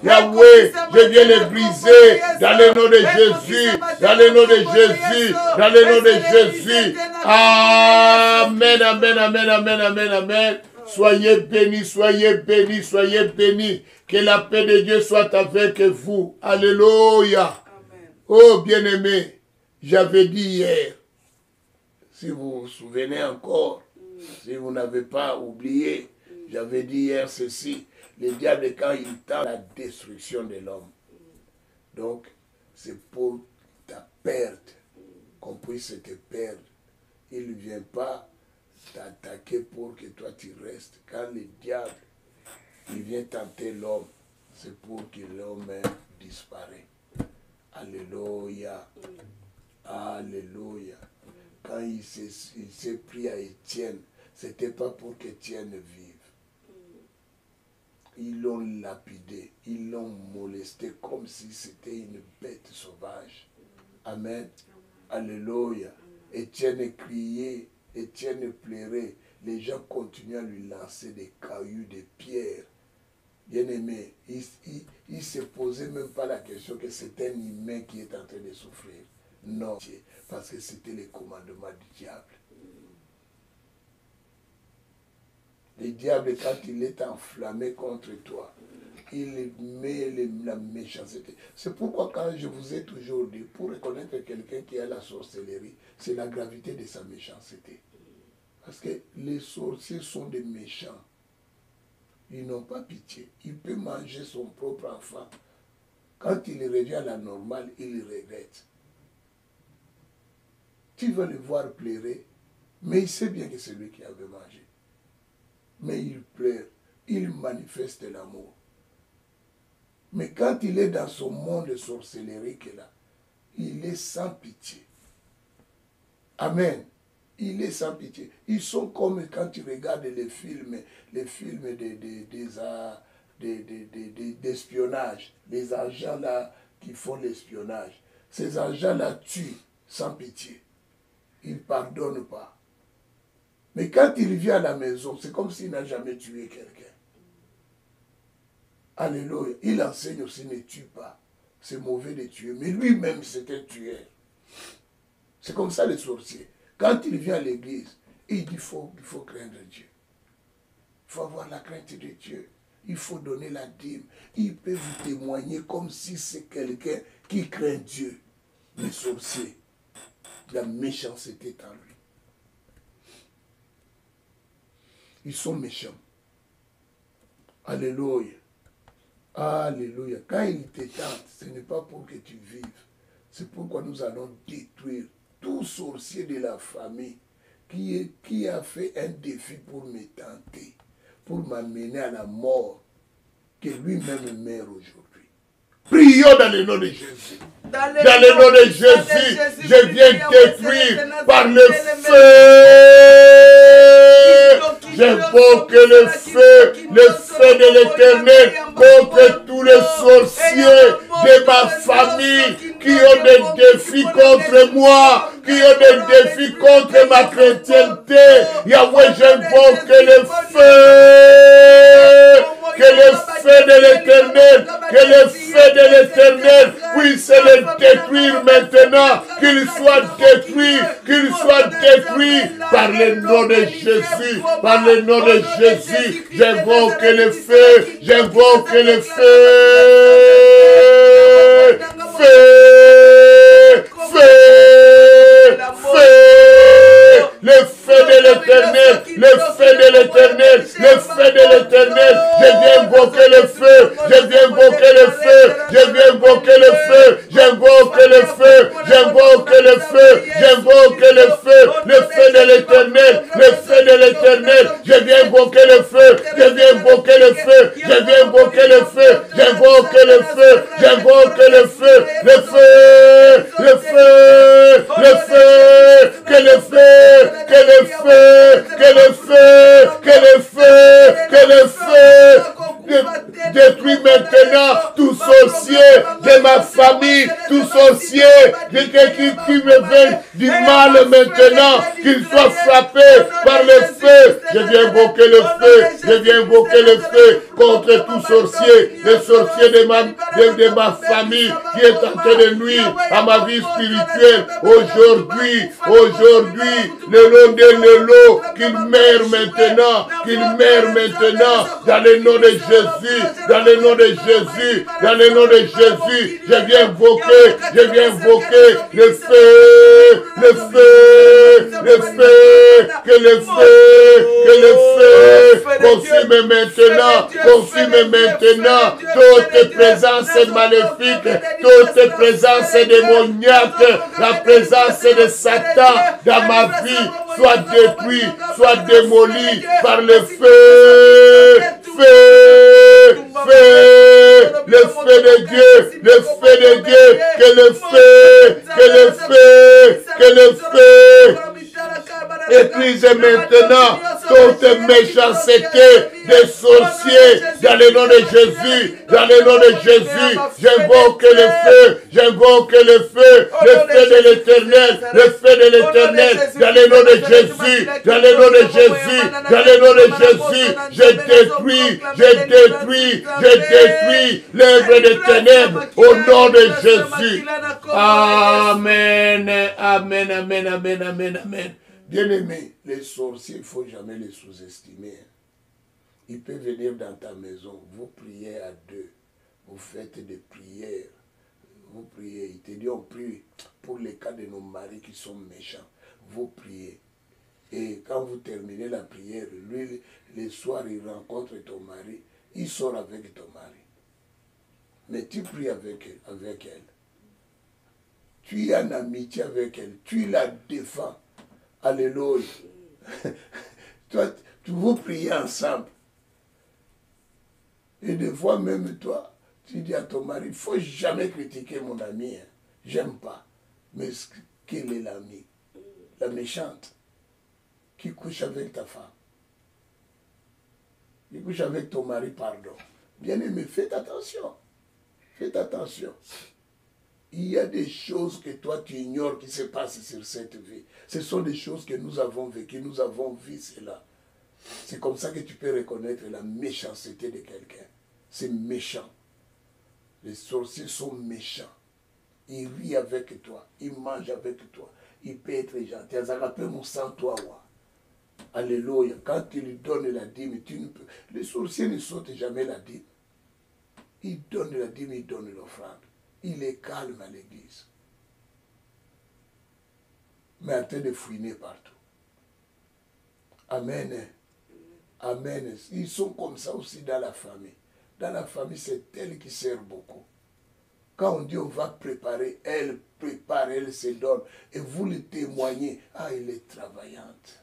Yahweh, je viens les briser dans le nom de Jésus, dans le nom de Jésus, dans le nom de Jésus. Amen, amen, amen, amen, amen, amen. Soyez bénis, soyez bénis, soyez bénis. Que la paix de Dieu soit avec vous. Alléluia. Amen. Oh, bien-aimés, j'avais dit hier, si vous vous souvenez encore, si vous n'avez pas oublié, j'avais dit hier ceci. Le diable, quand il tend la destruction de l'homme, donc c'est pour ta perte, qu'on puisse te perdre. Il ne vient pas t'attaquer pour que toi tu restes. Quand le diable, il vient tenter l'homme, c'est pour que l'homme disparaisse. Alléluia. Alléluia. Quand il s'est pris à Étienne, ce n'était pas pour qu'Étienne vive. Ils l'ont lapidé, ils l'ont molesté comme si c'était une bête sauvage. Amen. Alléluia. Étienne criait, Étienne pleurait. Les gens continuaient à lui lancer des cailloux, des pierres. Bien-aimé, il ne se posait même pas la question que c'est un humain qui est en train de souffrir. Non, parce que c'était le commandement du diable. Le diable, quand il est enflammé contre toi, il met la méchanceté. C'est pourquoi quand je vous ai toujours dit, pour reconnaître quelqu'un qui a la sorcellerie, c'est la gravité de sa méchanceté. Parce que les sorciers sont des méchants. Ils n'ont pas pitié. Il peut manger son propre enfant. Quand il revient à la normale, il regrette. Tu vas le voir pleurer, mais il sait bien que c'est lui qui avait mangé. Mais il pleure, il manifeste l'amour. Mais quand il est dans son monde de sorcellerie là, il est sans pitié. Amen. Il est sans pitié. Ils sont comme quand tu regardes les films d'espionnage, les agents là qui font l'espionnage. Ces agents-là tuent sans pitié. Ils ne pardonnent pas. Mais quand il vient à la maison, c'est comme s'il n'a jamais tué quelqu'un. Alléluia. Il enseigne aussi, ne tue pas. C'est mauvais de tuer. Mais lui-même, c'est un tueur. C'est comme ça les sorciers. Quand il vient à l'église, il dit qu'il faut craindre Dieu. Il faut avoir la crainte de Dieu. Il faut donner la dîme. Il peut vous témoigner comme si c'est quelqu'un qui craint Dieu. Les sorciers, la méchanceté en lui. Ils sont méchants. Alléluia. Alléluia. Quand il te tente, ce n'est pas pour que tu vives. C'est pourquoi nous allons détruire tout sorcier de la famille qui a fait un défi pour me tenter, pour m'amener à la mort, que lui-même meurt aujourd'hui. Prions dans le nom de Jésus. Dans le nom de Jésus, je viens détruire par le feu. J'invoque le feu de l'Éternel contre tous les sorciers de ma famille qui ont des défis contre moi, qui ont des défis contre ma chrétienté. Yahweh, j'invoque le feu. Que le feu de l'Éternel, que le feu de l'Éternel puisse les détruire maintenant, qu'il soit détruit par le nom de Jésus, par le nom de Jésus. J'invoque le feu, j'invoque le feu, le feu de l'Éternel, le feu de l'Éternel, le feu de l'Éternel. Je viens invoquer le feu, je viens invoquer le feu, je viens invoquer le feu, j'invoque le feu, j'invoque le feu, j'invoque le feu de l'Éternel, le feu de l'Éternel. Je viens invoquer le feu, je viens invoquer le feu, je viens invoquer le feu, j'invoque le feu, j'invoque le feu, le feu, le feu, le feu, que le feu, que le feu, que le feu, que le feu, que le feu détruit maintenant tout sorcier de ma famille, tout sorcier qui me veut du mal maintenant, qu'il soit frappé par le feu. Je viens invoquer le feu, je viens invoquer le feu contre tout sorcier, le sorcier de ma famille qui est en train de nuire à ma vie spirituelle. Aujourd'hui, le long de l'élo, qu'il meurt maintenant, dans le nom de Jésus, dans le nom de Jésus, dans le nom de Jésus. Je viens invoquer le feu, le feu, le feu, que le feu consume maintenant toute présence maléfique, toute présence démoniaque, la présence de Satan dans ma vie soit détruite, soit démolie par le feu, le feu de Dieu, que le feu épuise maintenant toute méchanceté des sorciers dans le nom de Jésus, dans le nom de Jésus. J'invoque le feu de l'Éternel, le feu de l'Éternel, dans le nom de Jésus, dans le nom de Jésus, dans le nom de Jésus. Je détruis l'œuvre des ténèbres au nom de Jésus. Amen, amen, amen, amen, amen, amen. Bien-aimés, les sorciers, il ne faut jamais les sous-estimer. Il peut venir dans ta maison, vous priez à deux, vous faites des prières, vous priez, il te dit on prie pour les cas de nos maris qui sont méchants, vous priez. Et quand vous terminez la prière, lui, le soir, il rencontre ton mari, il sort avec ton mari. Mais tu pries avec elle. Tu es en amitié avec elle, tu la défends. Alléluia. Toi, vous priez ensemble. Et des fois, même toi, tu dis à ton mari, il ne faut jamais critiquer mon ami. Hein. J'aime pas. Mais quelle est l'amie? La méchante qui couche avec ta femme. Qui couche avec ton mari, pardon. Bien-aimé, faites attention. Faites attention. Il y a des choses que toi tu ignores qui se passent sur cette vie. Ce sont des choses que nous avons vécues, nous avons vu cela. C'est comme ça que tu peux reconnaître la méchanceté de quelqu'un. C'est méchant. Les sorciers sont méchants. Ils rient avec toi, ils mangent avec toi. Il peut être gentil. Alléluia. Quand tu lui donnes la dîme, les sorciers ne sautent jamais la dîme. Ils donnent la dîme, ils donnent l'offrande. Il est calme à l'église. Mais en train de fouiner partout. Amen. Amen. Ils sont comme ça aussi dans la famille. Dans la famille, c'est elle qui sert beaucoup. Quand on dit on va préparer, elle prépare, elle se donne. Et vous le témoignez. Ah, elle est travaillante.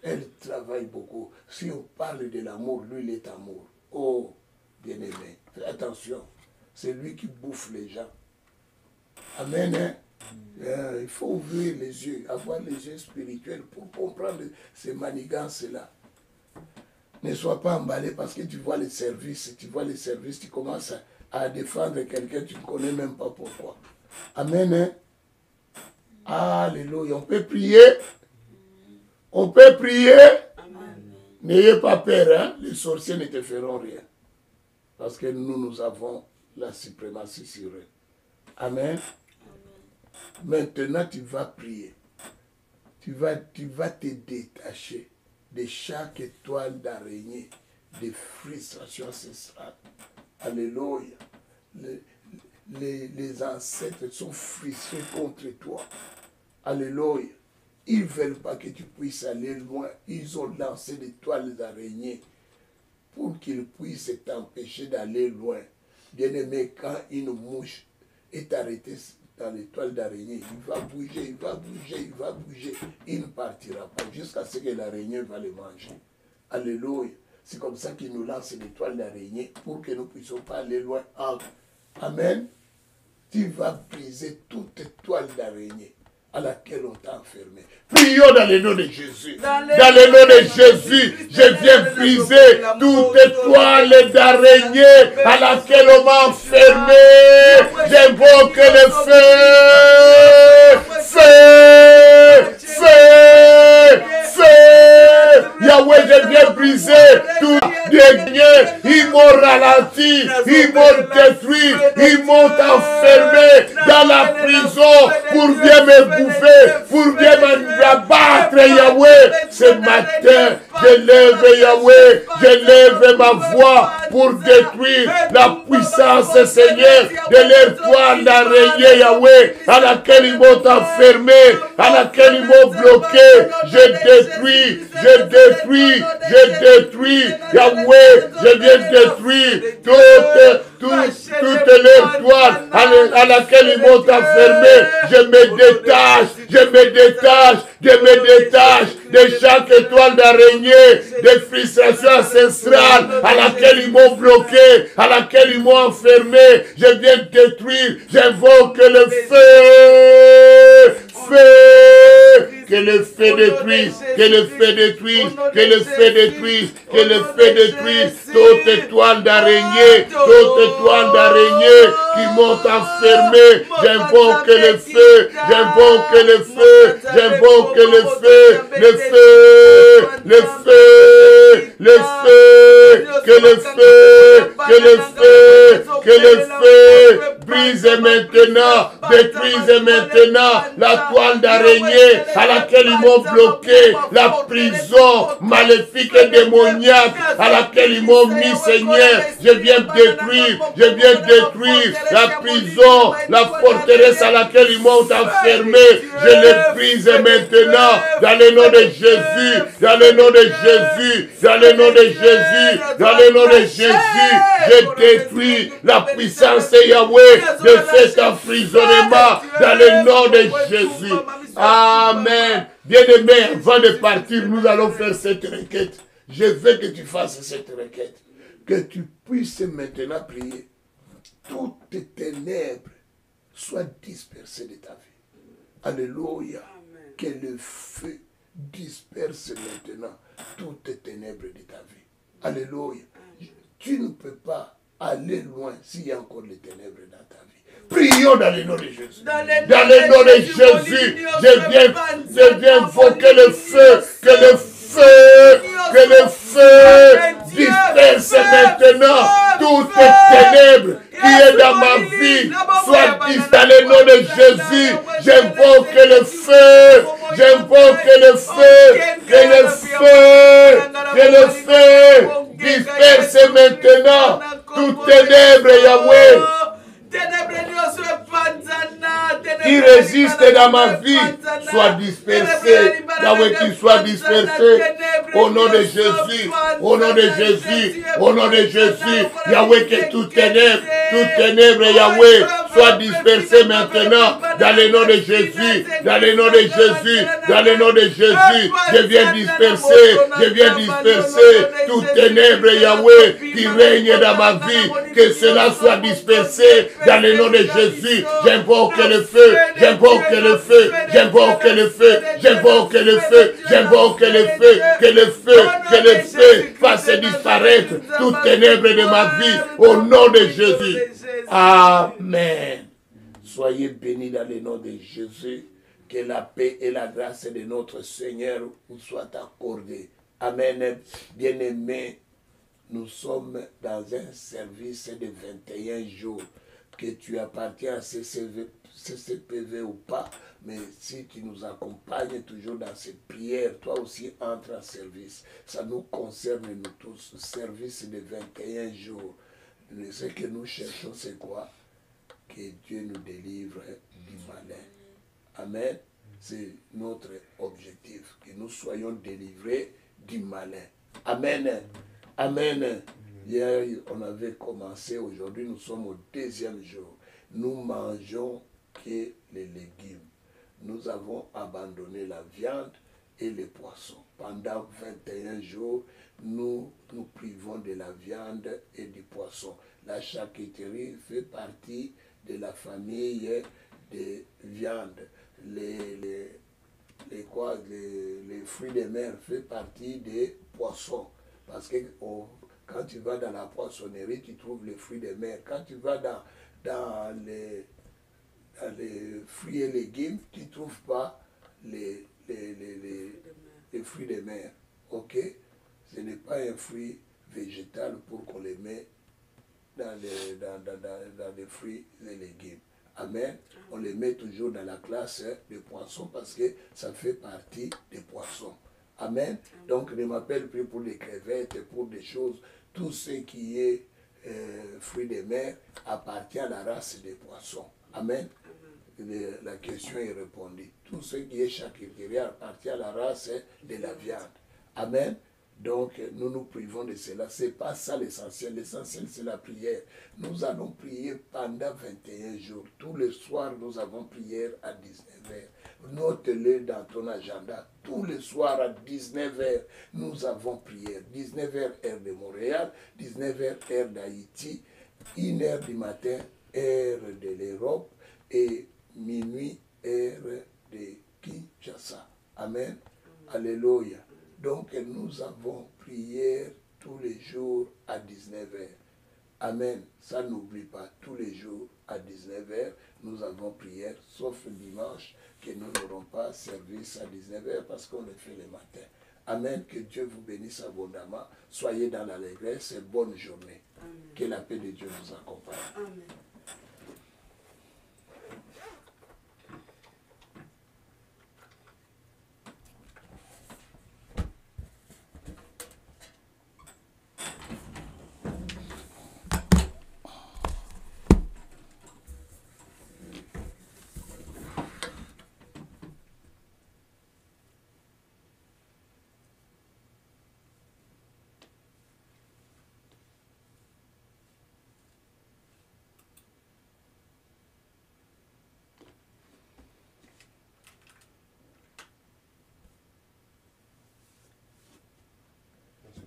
Elle travaille beaucoup. Si on parle de l'amour, lui, il est amour. Oh, bien-aimé, fais attention. C'est lui qui bouffe les gens. Amen. Hein? Il faut ouvrir les yeux, avoir les yeux spirituels pour comprendre ces manigances-là. Ne sois pas emballé parce que tu vois les services, tu commences à défendre quelqu'un, tu ne connais même pas pourquoi. Amen. Hein? Alléluia. On peut prier. On peut prier. N'ayez pas peur, hein? Les sorciers ne te feront rien. Parce que nous avons la suprématie sur eux. Amen. Maintenant, tu vas prier. Tu vas te détacher de chaque étoile d'araignée, des frustrations ancestrales. Alléluia. Les ancêtres sont frustrés contre toi. Alléluia. Ils ne veulent pas que tu puisses aller loin. Ils ont lancé des toiles d'araignée pour qu'ils puissent t'empêcher d'aller loin. Bien-aimé, quand une mouche est arrêtée dans les toiles d'araignée, il va bouger, il va bouger, il va bouger. Il ne partira pas jusqu'à ce que l'araignée va le manger. Alléluia. C'est comme ça qu'il nous lance des toiles d'araignée pour que nous ne puissions pas aller loin. Amen. Tu vas briser toute toile d'araignée à laquelle on t'a enfermé. Prions dans le nom de Jésus. Dans le nom de Jésus, je viens briser toute toile d'araignée à laquelle on m'a enfermé. J'invoque le feu. Feu. Feu. Feu. Yahweh, je viens briser tout dernier. Ils m'ont ralenti, ils m'ont détruit, ils m'ont enfermé dans la prison pour bien me bouffer, pour bien m'abattre, Yahweh. Ce matin, je lève, Yahweh, je lève ma voix pour détruire la puissance, Seigneur, de leur toile d'araignée, Yahweh, à laquelle ils m'ont enfermé, à laquelle ils m'ont bloqué. Je détruis, je détruis, je détruis, Yahweh, je viens détruire toute leur toile à laquelle ils m'ont enfermé. Je me détache, je me détache, je me détache de chaque étoile d'araignée, des frustrations ancestrales à laquelle ils m'ont bloqué, à laquelle ils m'ont enfermé. Je viens détruire, j'invoque le feu. Feu, que le feu détruise, que le feu détruise, que le feu détruise, que le feu détruise toute étoile d'araignée qui m'ont enfermé. J'invoque le feu, j'invoque le feu, j'invoque le feu, le feu, le feu, le feu, que le feu, que le feu, que le feu brise maintenant, détruise maintenant la toile d'araignée à laquelle ils m'ont bloqué, la prison maléfique et démoniaque à laquelle ils m'ont mis, Seigneur. Je viens détruire la prison, la forteresse à laquelle ils m'ont enfermé. Je les brise maintenant dans le nom de Jésus, dans le nom de Jésus, dans le nom de Jésus, dans le nom de Jésus. Je détruis la puissance de Yahweh de cet emprisonnement dans le nom de Jésus. Amen. Bien-aimé, avant de partir, nous allons faire cette requête. Je veux que tu fasses cette requête. Que tu puisses maintenant prier. Toutes tes ténèbres soient dispersées de ta vie. Alléluia. Amen. Que le feu disperse maintenant toutes tes ténèbres de ta vie. Alléluia. Amen. Tu ne peux pas aller loin s'il y a encore les ténèbres dans ta vie. Prions dans le nom de Jésus. Dans le nom de Jésus, je viens invoquer le feu, que le feu disperse maintenant toutes les ténèbres qui est dans ma vie, soit dispersé dans le nom de Jésus. J'invoque le feu, que le feu disperse maintenant toutes ténèbres, Yahweh, qui résiste dans ma vie, soit dispersé, Yahweh, qu'il soit dispersé, au nom de Jésus, au nom de Jésus, au nom de Jésus, Yahweh, que toute ténèbre, Yahweh, soit dispersée maintenant, dans le nom de Jésus, dans le nom de Jésus, dans le nom de Jésus, je viens disperser toute ténèbre, Yahweh, qui règne dans ma vie, que cela soit dispersé, dans le nom de Jésus. J'invoque le feu, j'invoque le feu, j'invoque le feu, j'invoque le feu, j'invoque le feu, que le feu fasse disparaître toute ténèbre de ma vie, au nom de Jésus. Amen. Soyez bénis dans le nom de Jésus, que la paix et la grâce de notre Seigneur vous soient accordées. Amen. Bien-aimés, nous sommes dans un service de 21 jours. Que tu appartiens à CCPV ou pas, mais si tu nous accompagnes toujours dans ces prières, toi aussi entre en service. Ça nous concerne nous tous, service de 21 jours. Ce que nous cherchons, c'est quoi? Que Dieu nous délivre du malin. Amen. C'est notre objectif, que nous soyons délivrés du malin. Amen. Amen. Hier, on avait commencé, aujourd'hui nous sommes au deuxième jour. Nous mangeons que les légumes. Nous avons abandonné la viande et les poissons. Pendant 21 jours, nous nous privons de la viande et du poisson. La charcuterie fait partie de la famille des viandes. Les fruits de mer font partie des poissons. Parce que quand tu vas dans la poissonnerie, tu trouves les fruits de mer. Quand tu vas dans les fruits et légumes, tu ne trouves pas les fruits de mer. Ok? Ce n'est pas un fruit végétal pour qu'on les mette dans les fruits et légumes. Amen. On les met toujours dans la classe des poissons parce que ça fait partie des poissons. Amen. Donc ne m'appelle plus pour des crevettes, pour des choses. Tout ce qui est fruits de mer appartient à la race des poissons. Amen. La question est répondue. Tout ce qui est charcuterie appartient à la race de la viande. Amen. Donc, nous nous privons de cela. Ce n'est pas ça l'essentiel. L'essentiel, c'est la prière. Nous allons prier pendant 21 jours. Tous les soirs, nous avons prière à 19h. Note-le dans ton agenda. Tous les soirs à 19h, nous avons prière. 19h, heure de Montréal. 19h, heure d'Haïti. 1h du matin, heure de l'Europe. Et minuit, heure de Kinshasa. Amen. Alléluia. Donc, nous avons prière tous les jours à 19h. Amen. Ça, n'oublie pas, tous les jours à 19h, nous avons prière, sauf dimanche, que nous n'aurons pas service à 19h parce qu'on le fait le matin. Amen. Que Dieu vous bénisse abondamment. Soyez dans l'allégresse et bonne journée. Amen. Que la paix de Dieu vous accompagne. Amen.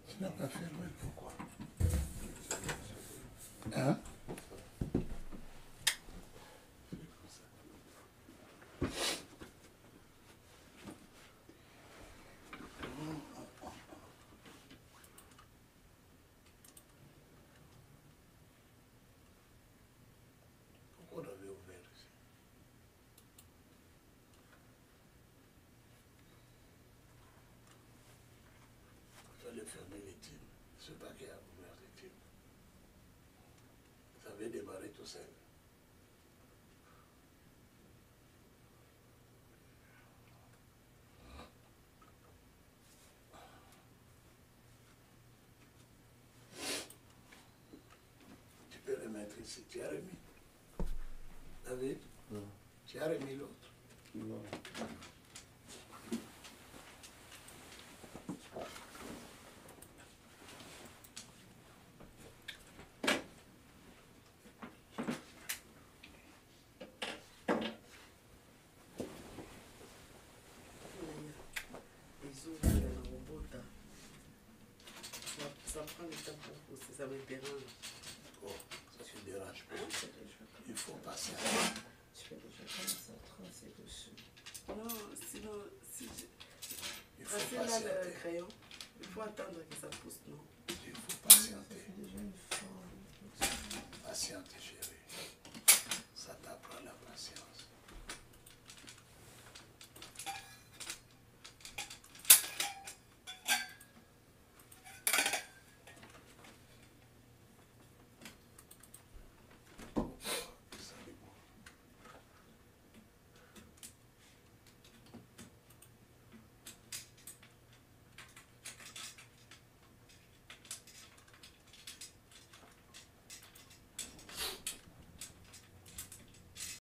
Tu n'as pas fermé, pourquoi? Hein? Pourquoi on avait ouvert? de fermer les tubes. C'est pas qui a ouvert les tubes. Vous avez démarré tout seul. Tu peux le mettre ici. Tu as remis. David, tu as remis l'autre. Non. Ça prend le temps pour pousser, ça me dérange. Oh, ça ne dérange pas. Il faut passer. Je vais déjà commencer à tracer dessus. Non, sinon, si Il je faut passer là le patienter. crayon, il faut attendre que ça pousse, non? Il faut Ça patienter. fait déjà une forme. Patienter, chérie.